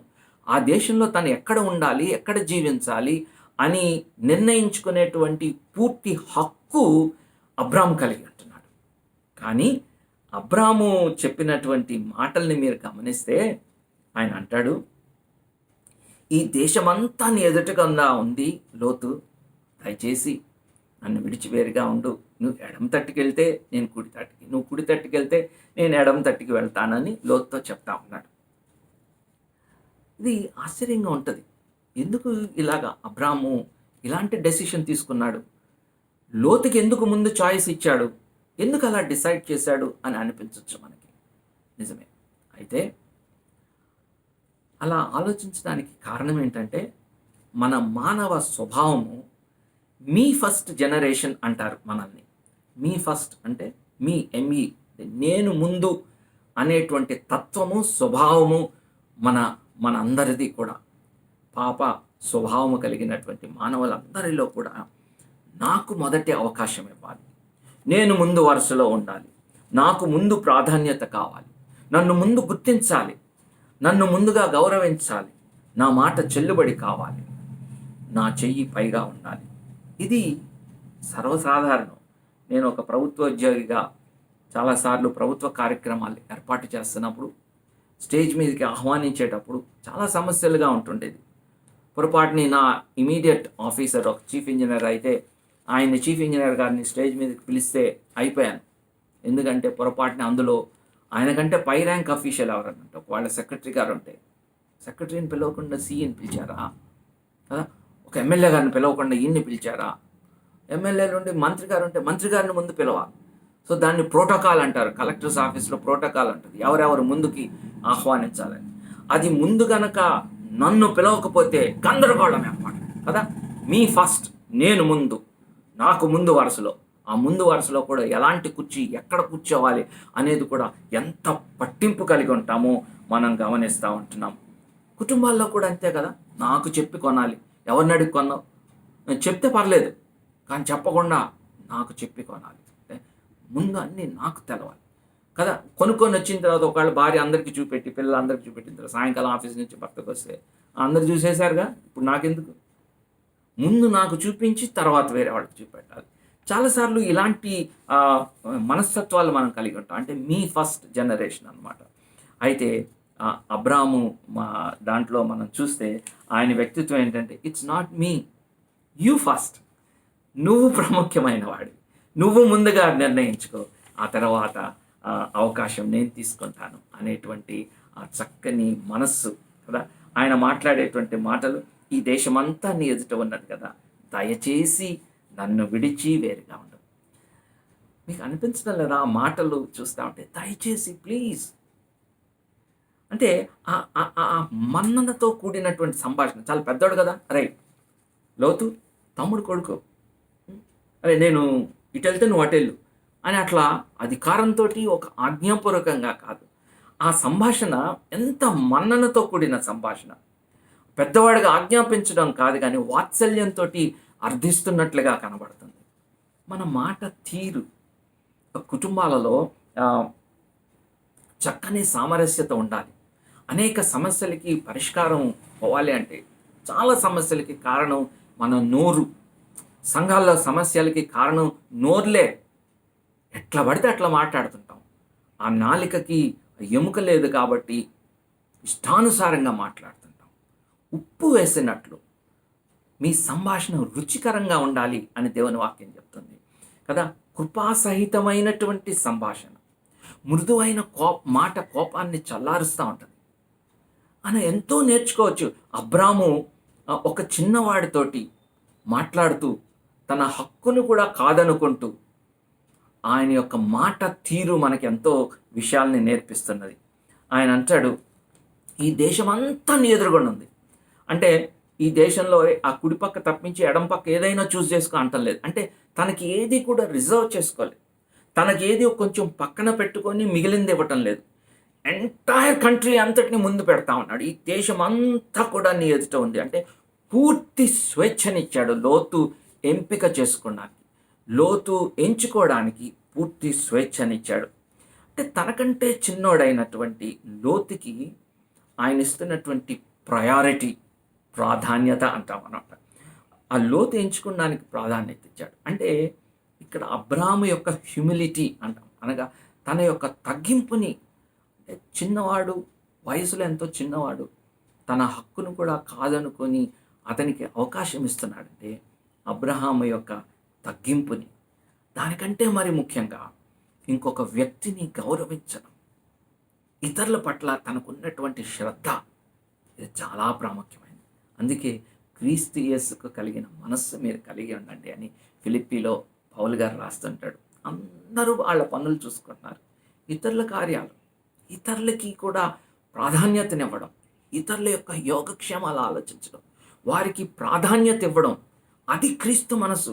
ఆ దేశంలో తను ఎక్కడ ఉండాలి, ఎక్కడ జీవించాలి అని నిర్ణయించుకునేటువంటి పూర్తి హక్కు అబ్రాము కలిగి ఉంటున్నాడు. కానీ అబ్రాము చెప్పినటువంటి మాటల్ని మీరు గమనిస్తే ఆయన అంటాడు, ఈ దేశమంతా నీ ఎదుటగా ఉంది లోతు, దయచేసి నన్ను విడిచి వేరుగా ఉండు. నువ్వు ఎడమ తట్టుకు వెళ్తే నేను కుడి తట్టుకి, నువ్వు కుడి తట్టుకు వెళ్తే నేను ఎడమ తట్టుకి వెళ్తానని లోతుతో చెప్తా ఉన్నాడు. ఇది ఆశ్చర్యంగా ఉంటుంది. ఎందుకు ఇలాగా అబ్రాము ఇలాంటి డెసిషన్ తీసుకున్నాడు? లోతుకి ఎందుకు ముందు చాయిస్ ఇచ్చాడు? ఎందుకు అలా డిసైడ్ చేశాడు అని అనిపించవచ్చు మనకి. నిజమే. అయితే అలా ఆలోచించడానికి కారణం ఏంటంటే, మన మానవ స్వభావము మీ ఫస్ట్ జనరేషన్ అంటారు మనల్ని. మీ ఫస్ట్ అంటే మీ ఎంఈ, నేను ముందు అనేటువంటి తత్వము స్వభావము మన అందరిది కూడా. పాప స్వభావము కలిగినటువంటి మానవులందరిలో కూడా నాకు మొదటి అవకాశం ఇవ్వాలి, నేను ముందు వరుసలో ఉండాలి, నాకు ముందు ప్రాధాన్యత కావాలి, నన్ను ముందు గుర్తించాలి, నన్ను ముందుగా గౌరవించాలి, నా మాట చెల్లుబడి కావాలి, నా చెయ్యి పైగా ఉండాలి. ఇది సర్వసాధారణం. నేను ఒక ప్రభుత్వోద్యోగిగా చాలాసార్లు ప్రభుత్వ కార్యక్రమాలు ఏర్పాటు చేస్తున్నప్పుడు స్టేజ్ మీదకి ఆహ్వానించేటప్పుడు చాలా సమస్యలుగా ఉంటుండేది. పొరపాటుని నా ఇమీడియట్ ఆఫీసర్ ఒక చీఫ్ ఇంజనీర్ అయితే ఆయన చీఫ్ ఇంజనీర్ గారిని స్టేజ్ మీదకి పిలిస్తే అయిపోయాను. ఎందుకంటే పొరపాటుని అందులో ఆయనకంటే పై ర్యాంక్ అఫీషియల్ ఎవరన్నట్టు వాళ్ళ సెక్రటరీ గారు ఉంటే సెక్రటరీని పిలవకుండా సీఈని పిలిచారా కదా, ఒక ఎమ్మెల్యే గారిని పిలవకుండా ఈయన్ని పిలిచారా, ఎమ్మెల్యేలు ఉండి మంత్రి గారు ఉంటే మంత్రి గారిని ముందు పిలవాలి. సో దాన్ని ప్రోటోకాల్ అంటారు. కలెక్టర్స్ ఆఫీస్లో ప్రోటోకాల్ ఉంటుంది, ఎవరెవరు ముందుకి ఆహ్వానించాలని. అది ముందు గనక నన్ను పిలవకపోతే గందరగోళమే అన్నమాట కదా. మీ ఫస్ట్, నేను ముందు, నాకు ముందు వరుసలో, ఆ ముందు వరుసలో కూడా ఎలాంటి కుర్చీ ఎక్కడ కూర్చోవాలి అనేది కూడా ఎంత పట్టింపు కలిగి ఉంటామో మనం గమనిస్తూ ఉంటున్నాం. కుటుంబాల్లో కూడా అంతే కదా. నాకు చెప్పి కొనాలి, ఎవరిని అడిగి కొన్నావు, నేను చెప్తే పర్లేదు కానీ చెప్పకుండా నాకు చెప్పి కొనాలి, అంటే ముందు అన్నీ నాకు తెలవాలి కదా. కొనుక్కొని వచ్చిన తర్వాత ఒకవేళ భార్య అందరికీ చూపెట్టి, పిల్లలందరికీ చూపెట్టిన తర్వాత సాయంకాలం ఆఫీస్ నుంచి భర్తకు వస్తే అందరు చూసేశారుగా, ఇప్పుడు నాకెందుకు, ముందు నాకు చూపించి తర్వాత వేరే వాళ్ళకి చూపెట్టాలి. చాలాసార్లు ఇలాంటి మనస్తత్వాలు మనం కలిగి ఉంటాం. అంటే మీ ఫస్ట్ జనరేషన్ అన్నమాట. అయితే అబ్రాము దాంట్లో మనం చూస్తే ఆయన వ్యక్తిత్వం ఏంటంటే, it's not me, you first, నువ్వు ప్రాముఖ్యమైన వాడి, నువ్వు ముందుగా నిర్ణయించుకో, ఆ తర్వాత అవకాశం నేను తీసుకుంటాను అనేటువంటి ఆ చక్కని మనస్సు కదా. ఆయన మాట్లాడేటువంటి మాటలు, ఈ దేశమంతా నీ ఎదుట ఉన్నది కదా, దయచేసి నన్ను విడిచి వేరుగా ఉండవు. మీకు అనిపించడం లేదా ఆ మాటలు చూస్తూ ఉంటే, దయచేసి ప్లీజ్ అంటే ఆ మన్ననతో కూడినటువంటి సంభాషణ. చాలా పెద్దోడు కదా, రైట్, లోతు తమ్ముడు కొడుకు, అరే నేను ఇటు వెళ్తే నువ్వు అటెళ్ళు అని అట్లా అధికారంతో ఒక ఆజ్ఞాపూర్వకంగా కాదు. ఆ సంభాషణ ఎంత మన్ననతో కూడిన సంభాషణ. పెద్దవాడిగా ఆజ్ఞాపించడం కాదు కానీ వాత్సల్యంతో అర్థిస్తున్నట్లుగా కనబడుతుంది. మన మాట తీరు కుటుంబాలలో చక్కని సామరస్యత ఉండాలి. అనేక సమస్యలకి పరిష్కారం పోవాలి అంటే, చాలా సమస్యలకి కారణం మన నోరు. సంఘాల్లో సమస్యలకి కారణం నోర్లే. ఎట్లా పడితే అట్లా మాట్లాడుతుంటాం. ఆ నాలికకి ఎముక లేదు కాబట్టి ఇష్టానుసారంగా మాట్లాడుతుంటాం. ఉప్పు వేసినట్లు మీ సంభాషణ రుచికరంగా ఉండాలి అని దేవుని వాక్యం చెప్తుంది కదా. కృపాసహితమైనటువంటి సంభాషణ, మృదువైన మాట కోపాన్ని చల్లారుస్తూ ఉంటుంది. అని ఎంతో నేర్చుకోవచ్చు. అబ్రాము ఒక చిన్నవాడితోటి మాట్లాడుతూ తన హక్కును కూడా కాదనుకుంటూ ఆయన యొక్క మాట తీరు మనకి ఎంతో విషయాల్ని నేర్పిస్తున్నది. ఆయన అంటాడు, ఈ దేశం అంతా నీ ఎదురుగుండా ఉంది. అంటే ఈ దేశంలో ఆ కుడిపక్క తప్పించి ఎడం పక్క ఏదైనా చూస్ చేసుకో అంటలేదు. అంటే తనకి ఏది కూడా రిజర్వ్ చేసుకోలేదు. తనకి ఏది కొంచెం పక్కన పెట్టుకొని మిగిలింది ఇవ్వటం లేదు. ఎంటైర్ కంట్రీ అంతటిని ముందు పెడతా ఉన్నాడు. ఈ దేశం అంతా కూడా నీ ఎదుట ఉంది. అంటే పూర్తి స్వేచ్ఛనిచ్చాడు లోతు ఎంపిక చేసుకోవడానికి, లోతు ఎంచుకోవడానికి పూర్తి స్వేచ్ఛనిచ్చాడు. అంటే తనకంటే చిన్నోడైనటువంటి లోతుకి ఆయన ఇస్తున్నటువంటి ప్రయారిటీ, ప్రాధాన్యత అంటాం అన్నమాట. ఆ లోతు ఎంచుకోవడానికి ప్రాధాన్యత ఇచ్చాడు. అంటే ఇక్కడ అబ్రాహాము యొక్క హ్యూమిలిటీ అంటాం, అనగా తన యొక్క తగ్గింపుని, చిన్నవాడు, వయసులో ఎంతో చిన్నవాడు, తన హక్కును కూడా కాదనుకొని అతనికి అవకాశం ఇస్తున్నాడంటే అబ్రహాము యొక్క తగ్గింపుని, దానికంటే మరి ముఖ్యంగా ఇంకొక వ్యక్తిని గౌరవించడం, ఇతరుల పట్ల తనకున్నటువంటి శ్రద్ధ, ఇది చాలా ప్రాముఖ్యమైనది. అందుకే క్రీస్తు యేసుకు కలిగిన మనస్సు మీరు కలిగి ఉండండి అని ఫిలిప్పీలో పౌలు గారు రాస్తుంటాడు. అందరూ వాళ్ళ పనులు చూసుకుంటున్నారు, ఇతరుల కార్యాలు, ఇతరులకి కూడా ప్రాధాన్యతనివ్వడం, ఇతరుల యొక్క యోగక్షేమాలు ఆలోచించడం, వారికి ప్రాధాన్యత ఇవ్వడం, అది క్రీస్తు మనసు.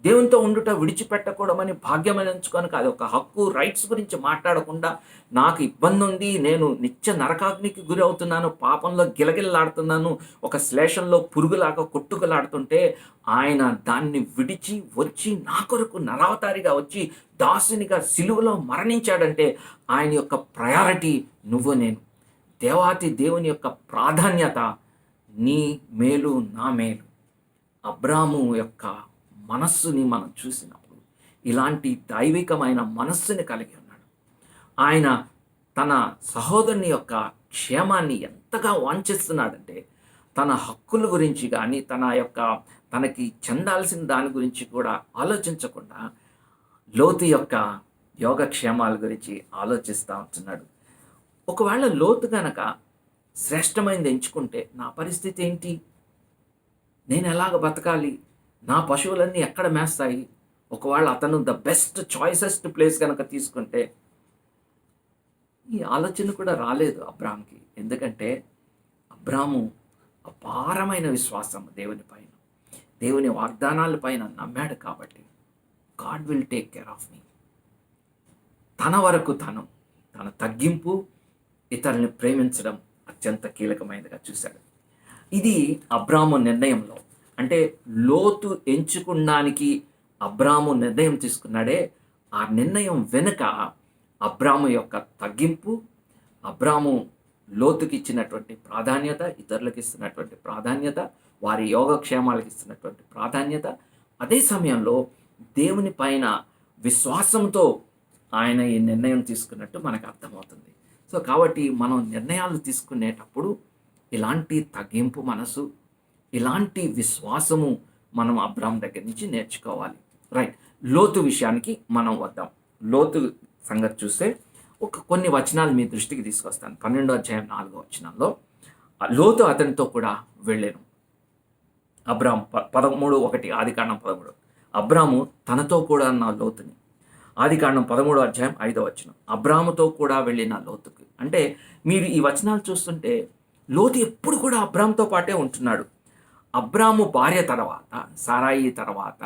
దేవునితో ఉండుట విడిచిపెట్టకూడమని భాగ్యమని ఎంచుకొని కాదు, ఒక హక్కు, రైట్స్ గురించి మాట్లాడకుండా, నాకు ఇబ్బంది ఉంది, నేను నిత్య నరకాగ్నికి గురి అవుతున్నాను, పాపంలో గిలగిల్లాడుతున్నాను, ఒక శ్లేషంలో పురుగులాగా కొట్టుకులాడుతుంటే ఆయన దాన్ని విడిచి వచ్చి నా కొరకు నరావతారిగా వచ్చి దాసునిగా సిలువలో మరణించాడంటే ఆయన యొక్క ప్రయారిటీ నువ్వు నేను. దేవాతి దేవుని యొక్క ప్రాధాన్యత నీ మేలు నా మేలు. అబ్రాము యొక్క మనస్సుని మనం చూసినప్పుడు ఇలాంటి దైవికమైన మనస్సుని కలిగి ఉన్నాడు. ఆయన తన సహోదరుని యొక్క క్షేమాన్ని ఎంతగా వాంఛిస్తున్నాడంటే తన హక్కుల గురించి కానీ తనకి చెందాల్సిన దాని గురించి కూడా ఆలోచించకుండా లోతు యొక్క యోగక్షేమాల గురించి ఆలోచిస్తూ ఉంటున్నాడు. ఒకవేళ లోతు గనక శ్రేష్టమైనది ఎంచుకుంటే నా పరిస్థితి ఏంటి? నేను ఎలాగ బతకాలి? నా పశువులన్నీ ఎక్కడ మేస్తాయి? ఒకవేళ అతను ద బెస్ట్ చాయిసెస్ట్ ప్లేస్ కనుక తీసుకుంటే, ఈ ఆలోచన కూడా రాలేదు అబ్రాహాంకి. ఎందుకంటే అబ్రాహాము అపారమైన విశ్వాసం దేవుని పైన, దేవుని వాగ్దానాల పైన నమ్మాడు కాబట్టి God will take care of me. తన వరకు తన తగ్గింపు, ఇతరుల్ని ప్రేమించడం అత్యంత కీలకమైనదిగా చూశాడు. ఇది అబ్రాహాము నిర్ణయంలో, అంటే లోతు ఎంచుకున్నానికి అబ్రాహాము నిర్ణయం తీసుకున్నాడే, ఆ నిర్ణయం వెనుక అబ్రాహాము యొక్క తగ్గింపు, అబ్రాహాము లోతుకి ఇచ్చినటువంటి ప్రాధాన్యత, ఇతరులకు ఇస్తున్నటువంటి ప్రాధాన్యత, వారి యోగక్షేమాలకు ఇస్తున్నటువంటి ప్రాధాన్యత, అదే సమయంలో దేవుని పైన విశ్వాసంతో ఆయన ఈ నిర్ణయం తీసుకున్నట్టు మనకు అర్థమవుతుంది. సో కాబట్టి మనం నిర్ణయాలు తీసుకునేటప్పుడు ఇలాంటి తగ్గింపు మనసు, ఇలాంటి విశ్వాసము మనం అబ్రాహాం దగ్గర నుంచి నేర్చుకోవాలి. రైట్, లోతు విషయానికి మనం వద్దాం. లోతు సంగతి చూస్తే కొన్ని వచనాలు మీ దృష్టికి తీసుకొస్తాను. 12వ అధ్యాయం 4వ వచనంలో లోతు అతనితో కూడా వెళ్ళాను. అబ్రాహాం 13:1 ఆదికాండం 13. అబ్రాహాము తనతో కూడా అన్న లోతుని. ఆదికాండం 13వ అధ్యాయం 5వ వచనం, అబ్రాహాముతో కూడా వెళ్ళిన లోతుకి. అంటే మీరు ఈ వచనాలు చూస్తుంటే లోతు ఎప్పుడు కూడా అబ్రాహాముతో పాటే ఉంటున్నాడు. అబ్రాహాము భార్య తర్వాత, సారాయి తర్వాత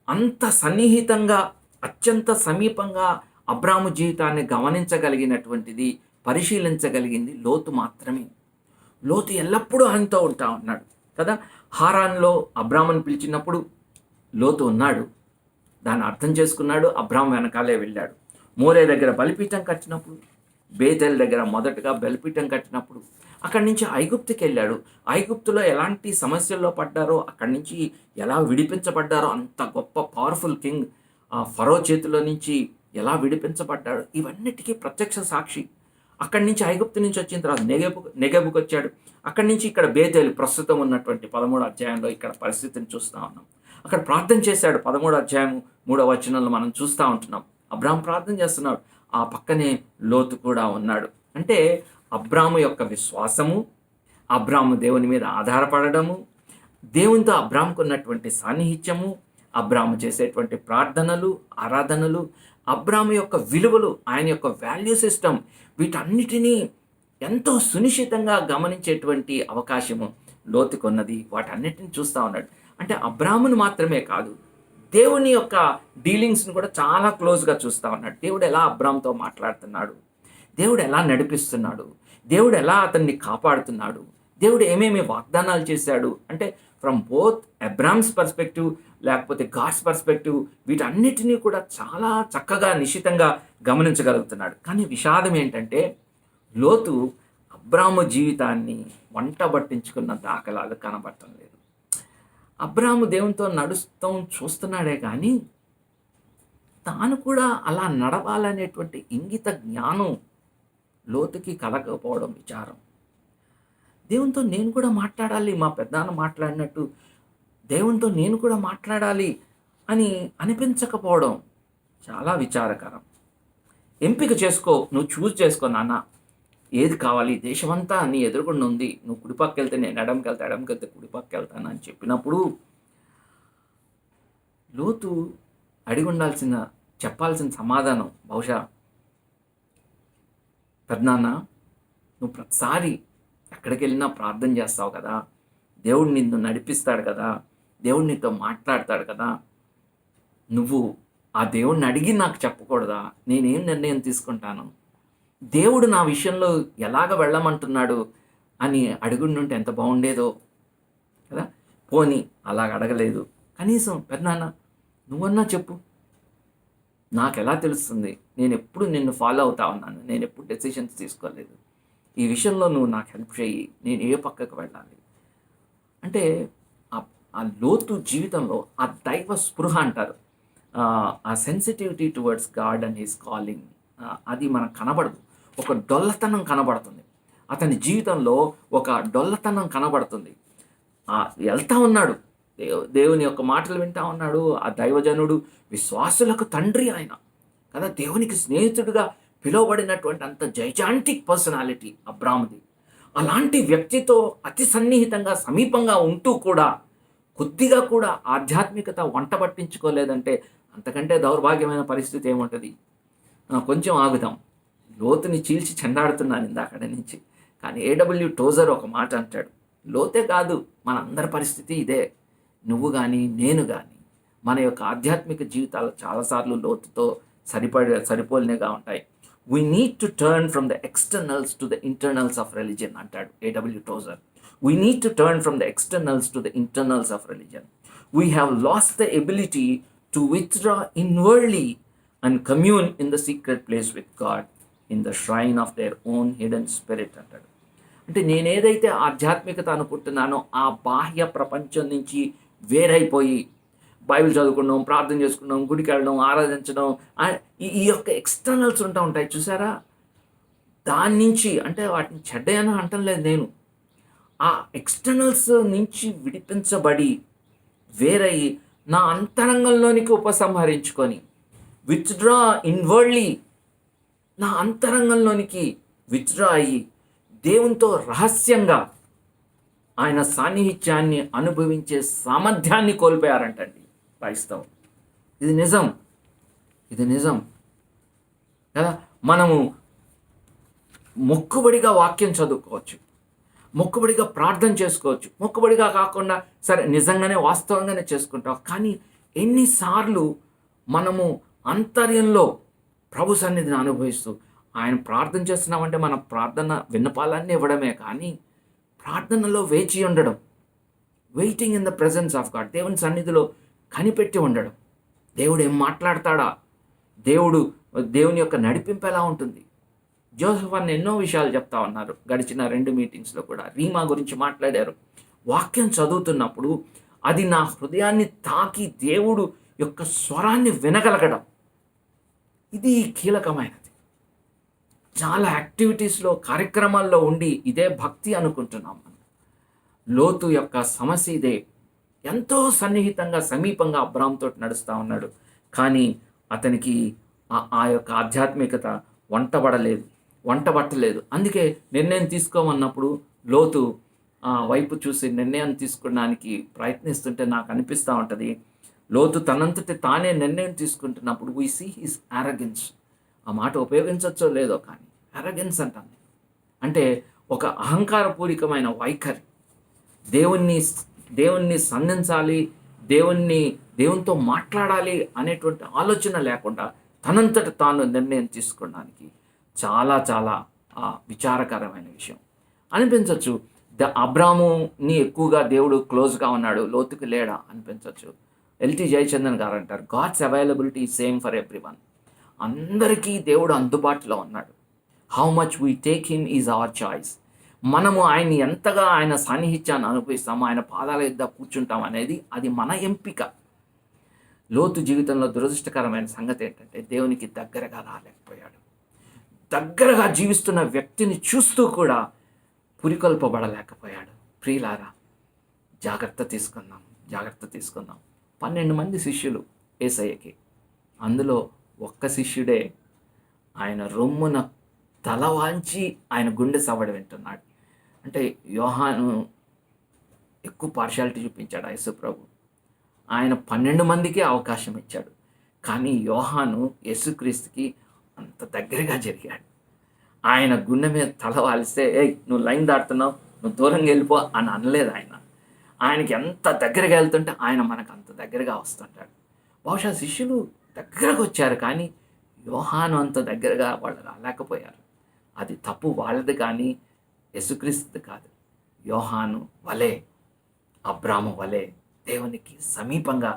అంత సన్నిహితంగా, అత్యంత సమీపంగా అబ్రాహాము జీవితాన్ని గమనించగలిగినటువంటిది, పరిశీలించగలిగింది లోతు మాత్రమే. లోతు ఎల్లప్పుడూ ఆయనతో ఉంటా ఉన్నాడు కదా. హారాన్లో అబ్రాహాముని పిలిచినప్పుడు లోతు ఉన్నాడు, దాన్ని అర్థం చేసుకున్నాడు, అబ్రాహాం వెనకాలే వెళ్ళాడు. మోరే దగ్గర బలిపీఠం కట్టినప్పుడు, బేతేల్ దగ్గర మొదటగా బలిపీఠం కట్టినప్పుడు అక్కడి నుంచి ఐగుప్తుకి వెళ్ళాడు. ఐగుప్తులో ఎలాంటి సమస్యల్లో పడ్డారో, అక్కడి నుంచి ఎలా విడిపించబడ్డారో, అంత గొప్ప పవర్ఫుల్ కింగ్ ఫరో చేతిలో నుంచి ఎలా విడిపించబడ్డాడు, ఇవన్నిటికీ ప్రత్యక్ష సాక్షి. అక్కడి నుంచి ఐగుప్తు నుంచి వచ్చిన తర్వాత నెగెబుకి వచ్చాడు. అక్కడి నుంచి ఇక్కడ బేతేలు, ప్రస్తుతం ఉన్నటువంటి 13వ అధ్యాయంలో ఇక్కడ పరిస్థితిని చూస్తూ ఉన్నాం. అక్కడ ప్రార్థన చేశాడు. 13వ అధ్యాయం 3వ వచనంలో మనం చూస్తూ ఉంటున్నాం. అబ్రాహాం ప్రార్థన చేస్తున్నాడు, ఆ పక్కనే లోతు కూడా ఉన్నాడు. అంటే అబ్రాహాము యొక్క విశ్వాసము, అబ్రాహాము దేవుని మీద ఆధారపడము, దేవునితో అబ్రాహాముకు ఉన్నటువంటి సాన్నిహిత్యము, అబ్రాహాము చేసేటువంటి ప్రార్థనలు, ఆరాధనలు, అబ్రాము యొక్క విలువలు, ఆయన యొక్క వాల్యూ సిస్టమ్, వీటన్నిటినీ ఎంతో సునిశ్చితంగా గమనించేటువంటి అవకాశము లోతుకున్నది. వాటన్నిటిని చూస్తూ ఉన్నాడు. అంటే అబ్రామును మాత్రమే కాదు, దేవుని యొక్క డీలింగ్స్ని కూడా చాలా క్లోజ్గా చూస్తూ ఉన్నాడు. దేవుడు ఎలా అబ్రామ్తో మాట్లాడుతున్నాడు, దేవుడు ఎలా నడిపిస్తున్నాడు, దేవుడు ఎలా అతన్ని కాపాడుతున్నాడు, దేవుడు ఏమేమి వాగ్దానాలు చేశాడు అంటే ఫ్రమ్ బోత్ అబ్రామ్స్ పర్స్పెక్టివ్ లేకపోతే గాడ్స్ పర్స్పెక్టివ్, వీటన్నిటినీ కూడా చాలా చక్కగా నిశితంగా గమనించగలుగుతున్నాడు. కానీ విషాదం ఏంటంటే లోతు అబ్రాము జీవితాన్ని వంట పట్టించుకున్న దాఖలాలు కనబడటం లేదు. అబ్రాము దేవునితో నడుస్తాం చూస్తున్నాడే కానీ తాను కూడా అలా నడవాలనేటువంటి ఇంగిత జ్ఞానం లోతుకి కలగకపోవడం విచారం. దేవునితో నేను కూడా మాట్లాడాలి, మా పెద్దనాన్న మాట్లాడినట్టు దేవునితో నేను కూడా మాట్లాడాలి అని అనిపించకపోవడం చాలా విచారకరం. ఎంపిక చేసుకో, నువ్వు చూస్ చేసుకో నాన్న, ఏది కావాలి, దేశమంతా నీ ఎదురుగుండా ఉంది, నువ్వు కుడిపక్క వెళ్తే నేను ఎడంకి వెళ్తా, ఎడంకి వెళ్తే కుడిపక్క వెళ్తాను అని చెప్పినప్పుడు లోతు అడిగి చెప్పాల్సిన సమాధానం బహుశా, పెద్దనాన్న నువ్వు ప్రతిసారి ఎక్కడికి వెళ్ళినా ప్రార్థన చేస్తావు కదా, దేవుడు నిన్ను నడిపిస్తాడు కదా, దేవుడు నీతో మాట్లాడతాడు కదా, నువ్వు ఆ దేవుడిని అడిగి నాకు చెప్పకూడదా? నేనేం నిర్ణయం తీసుకుంటాను, దేవుడు నా విషయంలో ఎలాగ వెళ్ళమంటున్నాడు అని అడుగుంటుంటే ఎంత బాగుండేదో కదా. పోనీ అలాగ అడగలేదు, కనీసం పెద్దనాన్న నువ్వన్నా చెప్పు, నాకు ఎలా తెలుస్తుంది, నేను ఎప్పుడు నిన్ను ఫాలో అవుతా ఉన్నాను, నేను ఎప్పుడు డెసిషన్స్ తీసుకోలేదు, ఈ విషయంలో నువ్వు నాకు హెల్ప్ చేయి, నేను ఏ పక్కకు వెళ్ళాలి అంటే ఆ లోతు జీవితంలో ఆ దైవ స్పృహ అంటారు, ఆ sensitivity towards God and his calling, అది మనకు కనబడదు. ఒక డొల్లతనం కనబడుతుంది అతని జీవితంలో, ఒక డొల్లతనం కనబడుతుంది. వెళ్తా ఉన్నాడు, దేవుని యొక్క మాటలు వింటా ఉన్నాడు. ఆ దైవజనుడు విశ్వాసులకు తండ్రి ఆయన కదా, దేవునికి స్నేహితుడిగా పిలువబడినటువంటి అంత జైజాంటిక్ పర్సనాలిటీ అబ్రాముది. అలాంటి వ్యక్తితో అతి సన్నిహితంగా సమీపంగా ఉంటూ కూడా కొద్దిగా కూడా ఆధ్యాత్మికత వంట పట్టించుకోలేదంటే అంతకంటే దౌర్భాగ్యమైన పరిస్థితి ఏముంటుంది. కొంచెం ఆగుదాం, లోతుని చీల్చి చెండాడుతున్నాను ఇందాకడ నుంచి. కానీ ఏడబ్ల్యూ టోజర్ ఒక మాట అంటాడు, లోతే కాదు మనందరి పరిస్థితి ఇదే. నువ్వు కానీ నేను కానీ మన యొక్క ఆధ్యాత్మిక జీవితాలు చాలాసార్లు లోతుతో సరిపోలినగా ఉంటాయి. We need to turn from the externals to the internals of religion అంటాడు A W Tozer. We need to turn from the externals to the internals of religion. We have lost the ability to withdraw inwardly and commune in the secret place with God in the shrine of their own hidden spirit అంటాడు. అంటే నేనేదైతే ఆధ్యాత్మికత అనుకుంటున్నానో ఆ బాహ్య ప్రపంచం నుంచి వేరైపోయి Bible చదువుకున్నాం, ప్రార్థన చేసుకున్నాం, గుడికి వెళ్ళడం, ఆరాధించడం, ఈ యొక్క ఎక్స్టర్నల్స్ ఉంటాయి చూసారా, దాని నుంచి అంటే వాటిని చెడ్డయని అంటం లేదు నేను, ఆ ఎక్స్టర్నల్స్ నుంచి విడిపించబడి వేరయ్యి నా అంతరంగంలోనికి ఉపసంహరించుకొని విత్డ్రా ఇన్వర్డ్లీ, నా అంతరంగంలోనికి విత్డ్రా అయ్యి దేవునితో రహస్యంగా ఆయన సాన్నిహిత్యాన్ని అనుభవించే సామర్థ్యాన్ని కోల్పోయారంటండి క్రైస్తవం. ఇది నిజం కదా. మనము మొక్కుబడిగా వాక్యం చదువుకోవచ్చు, మొక్కుబడిగా ప్రార్థన చేసుకోవచ్చు, మొక్కుబడిగా కాకుండా సరే నిజంగానే వాస్తవంగానే చేసుకుంటాం. కానీ ఎన్నిసార్లు మనము అంతర్యంలో ప్రభు సన్నిధిని అనుభవిస్తూ ఆయన ప్రార్థన చేస్తున్నామంటే మన ప్రార్థన విన్నపాలన్నీ ఇవ్వడమే కానీ ప్రార్థనలో వేచి ఉండడం, waiting in the presence of God, దేవుని సన్నిధిలో కనిపెట్టి ఉండడం, దేవుడు ఏం మాట్లాడతాడా, దేవుని యొక్క నడిపింపు ఎలా ఉంటుంది. జోసెఫ్ అన్న ఎన్నో విషయాలు చెప్తా ఉన్నారు గడిచిన 2 మీటింగ్స్లో కూడా. రీమా గురించి మాట్లాడారు. వాక్యం చదువుతున్నప్పుడు అది నా హృదయాన్ని తాకి దేవుడు యొక్క స్వరాన్ని వినగలగడం, ఇది కీలకమైనది. చాలా యాక్టివిటీస్లో కార్యక్రమాల్లో ఉండి ఇదే భక్తి అనుకుంటున్నాం మనం. లోతు యొక్క సమస్య ఇదే. ఎంతో సన్నిహితంగా సమీపంగా అబ్రామ్తో నడుస్తూ ఉన్నాడు, కానీ అతనికి ఆ యొక్క ఆధ్యాత్మికత వంటబట్టలేదు. అందుకే నిర్ణయం తీసుకోమన్నప్పుడు లోతు వైపు చూసి నిర్ణయం తీసుకోవడానికి ప్రయత్నిస్తుంటే నాకు అనిపిస్తూ ఉంటుంది, లోతు తనంతటి తానే నిర్ణయం తీసుకుంటున్నప్పుడు వీ సీ హిస్ అరగెన్స్. ఆ మాట ఉపయోగించవచ్చో లేదో కానీ అరగెన్స్ అంటాను. అంటే ఒక అహంకారపూరితమైన వైఖరి. దేవుణ్ణి దేవుణ్ణి సంధించాలి, దేవునితో మాట్లాడాలి అనేటువంటి ఆలోచన లేకుండా తనంతట తాను నిర్ణయం తీసుకోవడానికి చాలా చాలా విచారకరమైన విషయం అనిపించవచ్చు. అబ్రాముని ఎక్కువగా దేవుడు క్లోజ్గా ఉన్నాడు, లోతుకు లేడా అనిపించవచ్చు. ఎల్టీ జయచందన్ గారు అంటారు, God's availability same for everyone. అందరికీ దేవుడు అందుబాటులో ఉన్నాడు. How much we take him is our choice. మనము ఆయన్ని ఎంతగా ఆయన సాన్నిహిత్యాన్ని అనుభవిస్తాము, ఆయన పాదాల యొద్ద కూర్చుంటాం అనేది అది మన ఎంపిక. లోతు జీవితంలో దురదృష్టకరమైన సంగతి ఏంటంటే దేవునికి దగ్గరగా రాలేకపోయాడు. దగ్గరగా జీవిస్తున్న వ్యక్తిని చూస్తూ కూడా పురికొల్పబడలేకపోయాడు. ప్రియులారా, జాగ్రత్త తీసుకుందాం. 12 మంది శిష్యులు యేసయ్యకి. అందులో ఒక్క శిష్యుడే ఆయన రొమ్మున తల వాంచి ఆయన గుండె సవడి వింటున్నాడు. అంటే యోహాను ఎక్కువ పార్షాలిటీ చూపించాడు యేసు ప్రభు. ఆయన 12 మందికే అవకాశం ఇచ్చాడు. కానీ యోహాను యేసుక్రీస్తుకి అంత దగ్గరగా జరిగాడు. ఆయన గుండె మీద తల వాలిస్తే, ఏయ్ నువ్వు లైన్ దాటుతున్నావు, నువ్వు దూరంగా వెళ్ళిపో అని అనలేదు ఆయన. ఆయనకి ఎంత దగ్గరగా వెళ్తుంటే ఆయన మనకు అంత దగ్గరగా వస్తుంటాడు. బహుశా శిష్యులు దగ్గరకు వచ్చారు, కానీ యోహాను అంత దగ్గరగా వాళ్ళు రాలేకపోయారు. అది తప్పు వాళ్ళది కానీ యేసుక్రీస్తుది కాదు. యోహాను వలే, అబ్రాము వలే దేవునికి సమీపంగా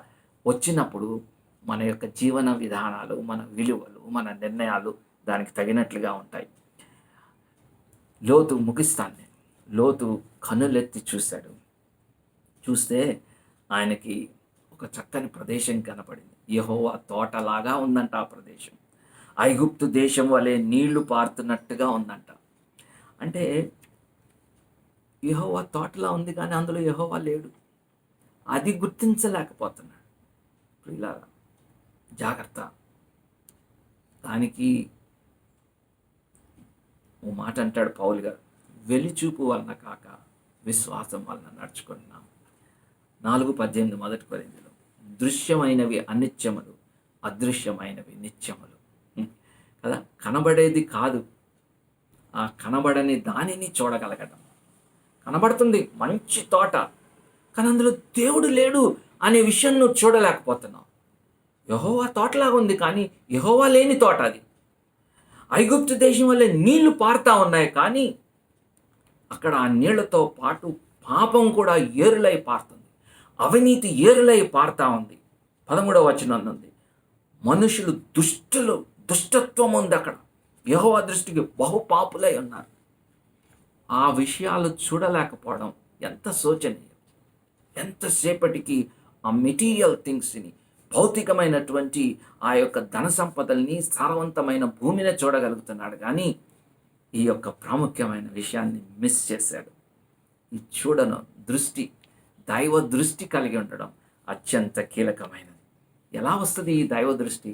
వచ్చినప్పుడు మన యొక్క జీవన విధానాలు, మన విలువలు, మన నిర్ణయాలు దానికి తగినట్లుగా ఉంటాయి. లోతు ముగిస్తాను నేను. లోతు కన్నులెత్తి చూస్తే ఆయనకి ఒక చక్కని ప్రదేశం కనపడింది. యెహోవా తోటలాగా ఉందంట ఆ ప్రదేశం. ఐగుప్తు దేశం వలె నీళ్లు పారుతున్నట్టుగా ఉందంట. అంటే యెహోవా తోటలా ఉంది, కానీ అందులో యెహోవా లేడు. అది గుర్తించలేకపోతున్నాడు. ప్రియులారా, జాగ్రత్త. దానికి ఓ మాట అంటాడు పౌలు గారు, వెలిచూపు వలన కాక విశ్వాసం వలన నడుచుకుంటున్నాం. 4:18 మొదటి కొరింథీయులు. దృశ్యమైనవి అనిత్యములు, అదృశ్యమైనవి నిత్యములు. కదా, కనబడేది కాదు, ఆ కనబడని దానిని చూడగలగడం. కనబడుతుంది మంచి తోట, కానీ అందులో దేవుడు లేడు అనే విషయం నువ్వు చూడలేకపోతున్నావు. యెహోవా తోటలాగా ఉంది, కానీ యెహోవా లేని తోట అది. ఐగుప్తు దేశం వల్లే నీళ్లు పారుతా ఉన్నాయి, కానీ అక్కడ ఆ నీళ్లతో పాటు పాపం కూడా ఏరులై పారుతుంది, అవినీతి ఏరులై పారుతా ఉంది. 13వ వచనం ఉంది, మనుషులు దుష్టత్వం ఉంది అక్కడ. యెహోవా దృష్టికి బహుపాపులై ఉన్నారు. ఆ విషయాలు చూడలేకపోవడం ఎంత శోచనీయం. ఎంతసేపటికి ఆ మెటీరియల్ థింగ్స్ని, భౌతికమైనటువంటి ఆ యొక్క ధన సంపదల్ని, సారవంతమైన భూమిని చూడగలుగుతున్నాడు, కానీ ఈ యొక్క ప్రాముఖ్యమైన విషయాన్ని మిస్ చేశాడు. ఈ దైవ దృష్టి కలిగి ఉండడం అత్యంత కీలకమైనది. ఎలా వస్తుంది ఈ దైవ దృష్టి?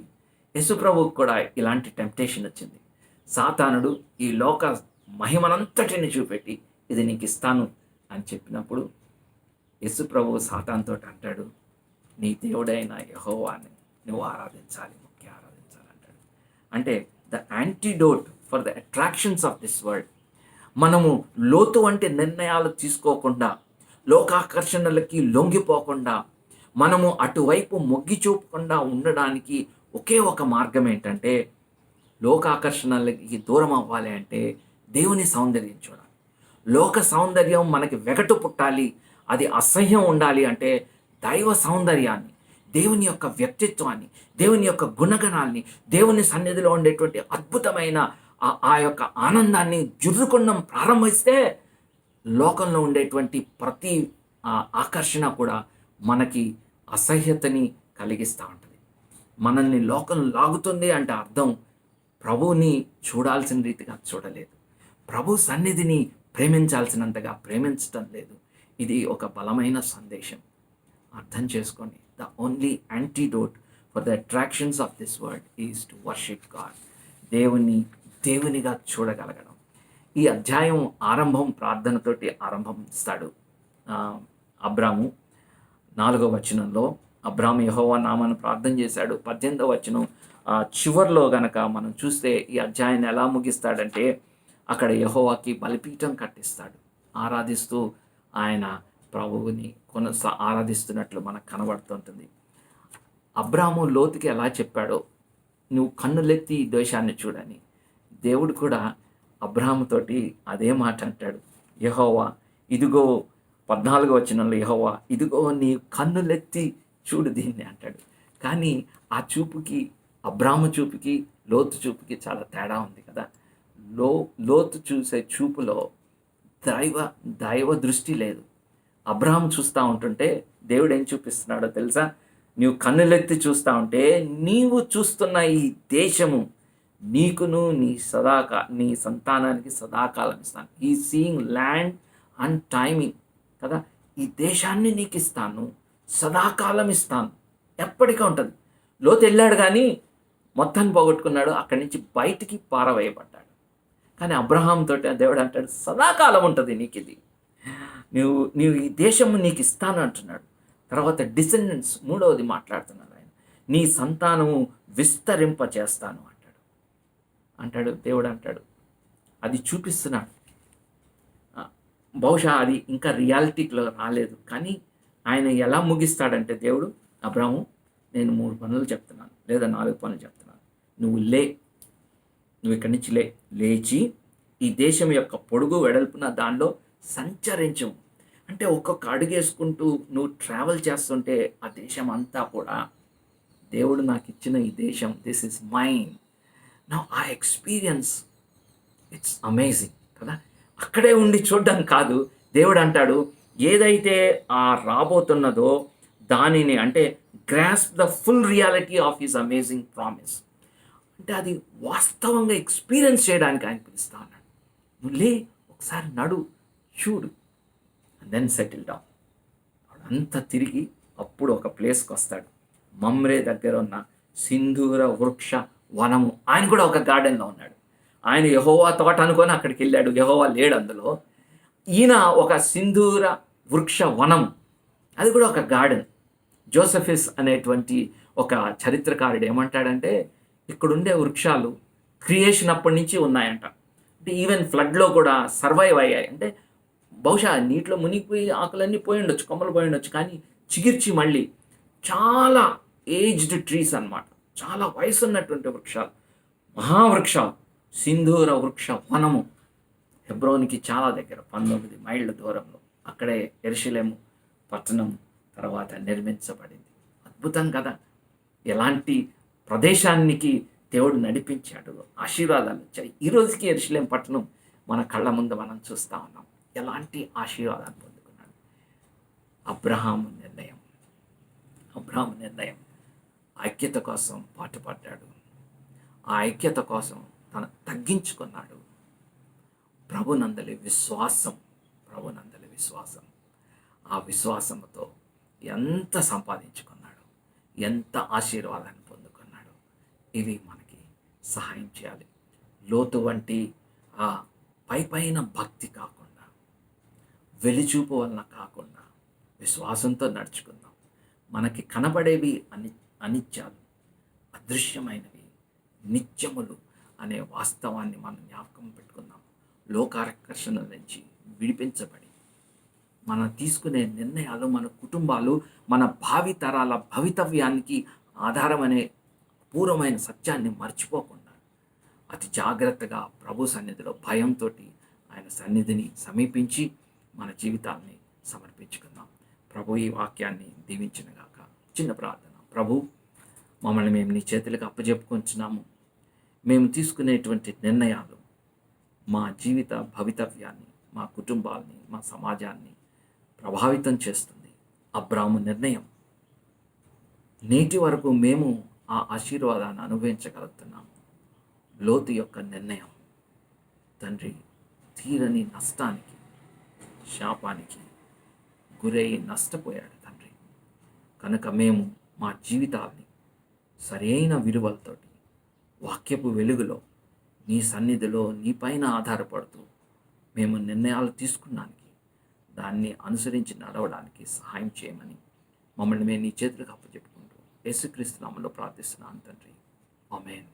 యేసుప్రభువుకు కూడా ఇలాంటి టెంప్టేషన్ వచ్చింది. సాతానుడు ఈ లోక మహిమనంతటిని చూపెట్టి ఇది నీకు ఇస్తాను అని చెప్పినప్పుడు యేసుప్రభువు సాతానుతో అంటాడు, నీ దేవుడైన యెహోవాని నువ్వు ఆరాధించాలి, ముఖ్య ఆరాధించాలి అంటాడు. అంటే the antidote for the attractions of this world. మనము లోతు వంటి నిర్ణయాలు తీసుకోకుండా, లోకాకర్షణలకి లొంగిపోకుండా, మనము అటువైపు మొగ్గి చూపకుండా ఉండడానికి ఒకే ఒక మార్గం ఏంటంటే, లోకాకర్షణలకి దూరం అవ్వాలి అంటే దేవుని సౌందర్యం చూడాలి. లోక సౌందర్యం మనకి వెగటు పుట్టాలి, అది అసహ్యం ఉండాలి అంటే దైవ సౌందర్యాన్ని, దేవుని యొక్క వ్యక్తిత్వాన్ని, దేవుని యొక్క గుణగణాల్ని, దేవుని సన్నిధిలో ఉండేటువంటి అద్భుతమైన ఆ యొక్క ఆనందాన్ని జుర్రుకొనడం ప్రారంభిస్తే లోకంలో ఉండేటువంటి ప్రతి ఆకర్షణ కూడా మనకి అసహ్యతని కలిగిస్తూ ఉంటుంది. మనల్ని లోకం లాగుతుంది అంటే అర్థం ప్రభువుని చూడాల్సిన రీతిగా చూడలేదు, ప్రభు సన్నిధిని ప్రేమించాల్సినంతగా ప్రేమించడం లేదు. ఇది ఒక బలమైన సందేశం. అర్థం చేసుకోండి. The only antidote for the attractions of this world is to worship God. దేవునిగా చూడగలగడం. ఈ అధ్యాయం ఆరంభం ప్రార్థనతోటి ఆరంభిస్తాడు అబ్రాము. 4వ వచనంలో అబ్రాహాము యెహోవా నామాన్ని ప్రార్థన చేశాడు. 18వ వచనం చివర్లో గనక మనం చూస్తే ఈ అధ్యాయాన్ని ఎలా ముగిస్తాడంటే, అక్కడ యెహోవాకి బలిపీఠం కట్టిస్తాడు. ఆరాధిస్తూ ఆయన ప్రభువుని ఆరాధిస్తున్నట్లు మనకు కనబడుతుంటుంది. అబ్రాహాము లోతుకి ఎలా చెప్పాడో, నువ్వు కన్నులెత్తి ఈ దేశాన్ని చూడని, దేవుడు కూడా అబ్రాహాముతోటి అదే మాట అంటాడు. యెహోవా ఇదిగో 14వ వచనంలో యెహోవా ఇదిగో నీ కన్నులెత్తి చూడు దీన్ని అంటాడు. కానీ ఆ చూపుకి, అబ్రాహాము చూపుకి, లోతు చూపుకి చాలా తేడా ఉంది కదా. లోతు చూసే చూపులో దైవ దృష్టి లేదు. అబ్రాహాము చూస్తూ ఉంటుంటే దేవుడు ఏం చూపిస్తున్నాడో తెలుసా? నీవు కన్నులెత్తి చూస్తూ ఉంటే నీవు చూస్తున్న ఈ దేశము నీకును నీ సంతానానికి సదాకాలం ఇస్తాను. ఈ సీయింగ్ ల్యాండ్ అండ్ టైమింగ్ కదా. ఈ దేశాన్ని నీకు ఇస్తాను, సదాకాలం ఇస్తాను, ఎప్పటికీ ఉంటుంది. లోతు వెళ్ళాడు కానీ మొత్తాన్ని పోగొట్టుకున్నాడు, అక్కడి నుంచి బయటికి పారవేయబడ్డాడు. కానీ అబ్రహాంతో దేవుడు అంటాడు, సదాకాలం ఉంటుంది నీకు ఇది, నీవు ఈ దేశము నీకు ఇస్తాను అంటున్నాడు. తర్వాత డిసెండెంట్స్, మూడవది మాట్లాడుతున్నాడు ఆయన, నీ సంతానము విస్తరింప చేస్తాను అంటాడు దేవుడు అంటాడు. అది చూపిస్తున్నాడు. బహుశా అది ఇంకా రియాలిటీలో రాలేదు. కానీ ఆయన ఎలా ముగిస్తాడంటే దేవుడు, అబ్రాహాము నేను 3 పనులు చెప్తున్నాను లేదా 4 పనులు చెప్తున్నాను, నువ్వు ఇక్కడి నుంచి లేచి ఈ దేశం యొక్క పొడుగు వెడల్పున దానిలో సంచరించము. అంటే ఒక్కొక్క అడుగేసుకుంటూ నువ్వు ట్రావెల్ చేస్తుంటే ఆ దేశం అంతా కూడా దేవుడు నాకు ఇచ్చిన ఈ దేశం, దిస్ ఇస్ మైన్. నౌ ఆ ఎక్స్పీరియన్స్ ఇట్స్ అమేజింగ్ కదా. అక్కడే ఉండి చూడడం కాదు, దేవుడు అంటాడు ఏదైతే ఆ రాబోతున్నదో దానిని, అంటే grasp the full reality of his amazing promise, అంటే అది వాస్తవంగా ఎక్స్పీరియన్స్ చేయడానికి ఆయన పిలుస్తా ఉన్నాడు. నువ్వు ఒకసారి నడు, చూడు, అండ్ దెన్ సెటిల్ డౌన్. అంతా తిరిగి అప్పుడు ఒక ప్లేస్కి వస్తాడు. మమ్రే దగ్గర ఉన్న సింధూర వృక్ష వనము. ఆయన కూడా ఒక గార్డెన్లో ఉన్నాడు. ఆయన యెహోవా తోట అనుకొని అక్కడికి వెళ్ళాడు, యెహోవా లేడు అందులో. ఈయన ఒక సింధూర వృక్ష వనం, అది కూడా ఒక గార్డెన్. జోసెఫిస్ అనేటువంటి ఒక చరిత్రకారుడు ఏమంటాడంటే, ఇక్కడుండే వృక్షాలు క్రియేషన్ అప్పటి నుంచి ఉన్నాయంట. అంటే ఈవెన్ ఫ్లడ్లో కూడా సర్వైవ్ అయ్యాయి. అంటే బహుశా నీటిలో మునిగిపోయి ఆకులన్నీ పోయి ఉండొచ్చు, కొమ్మలు పోయి ఉండొచ్చు, కానీ చిగిర్చి మళ్ళీ చాలా ఏజ్డ్ ట్రీస్ అన్నమాట, చాలా వయసు ఉన్నటువంటి వృక్షాలు, మహావృక్షాలు. సింధూర వృక్ష వనము హెబ్రోన్కి చాలా దగ్గర, 19 మైళ్ళ దూరంలో. అక్కడే యెరూషలేము పట్టణం తర్వాత నిర్మించబడింది. అద్భుతం కదా. ఎలాంటి ప్రదేశానికి దేవుడు నడిపించాడు, ఆశీర్వాదాలు వచ్చాయి. ఈ రోజుకి యెరూషలేము పట్టణం మన కళ్ళ ముందు మనం చూస్తూ ఉన్నాం. ఎలాంటి ఆశీర్వాదాలు పొందుకున్నాడు. అబ్రహాము నిర్ణయం ఐక్యత కోసం పాటుపడ్డాడు. ఆ ఐక్యత కోసం తను తగ్గించుకున్నాడు. ప్రభునందలి విశ్వాసం, ఆ విశ్వాసంతో ఎంత సంపాదించుకున్నాడు, ఎంత ఆశీర్వాదాన్ని పొందుకున్నాడు. ఇవి మనకి సహాయం చేయాలి. లోతు వంటి ఆ పైన భక్తి కాకుండా, వెలిచూపు వలన కాకుండా విశ్వాసంతో నడుచుకుందాం. మనకి కనబడేవి అనిత్యాలు, అదృశ్యమైనవి నిత్యములు అనే వాస్తవాన్ని మనం జ్ఞాపకం పెట్టుకుందాం. లోకాకర్షణ నుంచి విడిపించబడి మనం తీసుకునే నిర్ణయాలు, మన కుటుంబాలు, మన భావితరాల భవితవ్యానికి ఆధారమనే పూర్వమైన సత్యాన్ని మర్చిపోకుండా అతి జాగ్రత్తగా ప్రభు సన్నిధిలో భయంతో ఆయన సన్నిధిని సమీపించి మన జీవితాన్ని సమర్పించుకుందాం. ప్రభు ఈ వాక్యాన్ని దీవించినగాక. చిన్న ప్రార్థన. ప్రభు, మమ్మల్ని మేము నీ చేతులకు అప్పజెప్పుకొంచున్నాము. మేము తీసుకునేటువంటి నిర్ణయాలు మా జీవిత భవితవ్యాన్ని, మా కుటుంబాన్ని, మా సమాజాన్ని ప్రభావితం చేస్తుంది. అబ్రాహాము నిర్ణయం నేటి వరకు మేము ఆ ఆశీర్వాదాన్ని అనుభవించగలుగుతున్నాము. లోతు యొక్క నిర్ణయం తండ్రి తీరని నష్టానికి, శాపానికి గురై నష్టపోయాడు తండ్రి. కనుక మేము మా జీవితాల్ని సరైన విలువలతోటి, వాక్యపు వెలుగులో, నీ సన్నిధిలో, నీ పైన ఆధారపడుతూ మేము నిర్ణయాలు తీసుకున్నానికి, దాన్ని అనుసరించి నడవడానికి సహాయం చేయమని మమ్మల్ని మేము నీ చేతులకు అప్పచెప్పుకుంటూ యేసుక్రీస్తు నామములో ప్రార్థిస్తున్నాను తండ్రి. ఆమేన్.